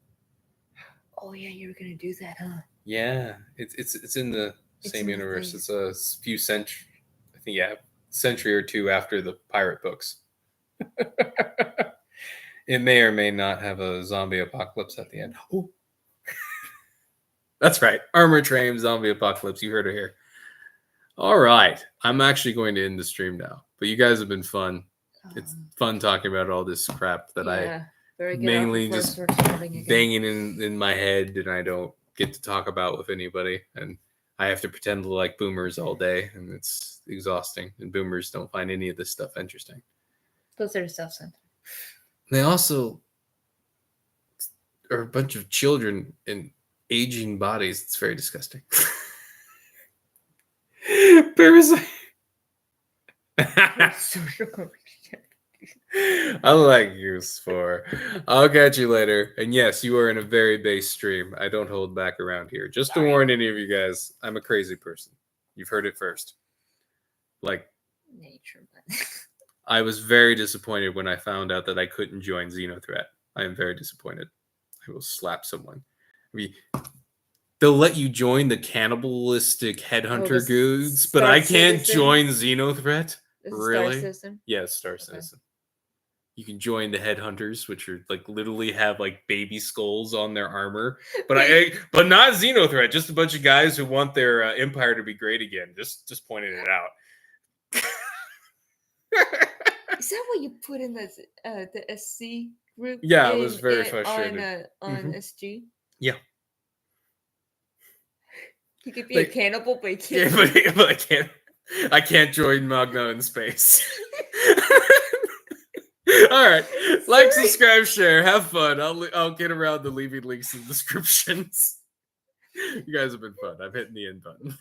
Oh yeah, you were gonna do that, huh? Yeah, it's in the same universe. It's a few century, I think, century or two after the pirate books. It may or may not have a zombie apocalypse at the end. Ooh. That's right. Armored Train, zombie apocalypse. You heard it here. All right. I'm actually going to end the stream now. But you guys have been fun. It's fun talking about all this crap that I mainly just banging in my head and I don't get to talk about with anybody. And I have to pretend to like boomers all day. And it's exhausting. And boomers don't find any of this stuff interesting. Those are self-centered. They also are a bunch of children in aging bodies. It's very disgusting. Parasite. I like you, Spore. I'll catch you later. And yes, you are in a very base stream. I don't hold back around here. Just to warn any of you guys, I'm a crazy person. You've heard it first. Like, nature. I was very disappointed when I found out that I couldn't join Xenothreat. I am very disappointed. I will slap someone. I mean, they'll let you join the cannibalistic headhunter goods, but I can't join Xenothreat. Really? Star Citizen? Yeah, Star Citizen. You can join the headhunters, which are like literally have like baby skulls on their armor, but but not Xenothreat. Just a bunch of guys who want their empire to be great again. Just pointing it out. Is that what you put in the SC group? Yeah, I was very frustrated. On SG. Yeah. You could be a cannibal, but you can't. Yeah, but I can't join Magna in space. All right, like, subscribe, share, have fun. I'll get around to leaving links in the descriptions. You guys have been fun. I've hit the end button.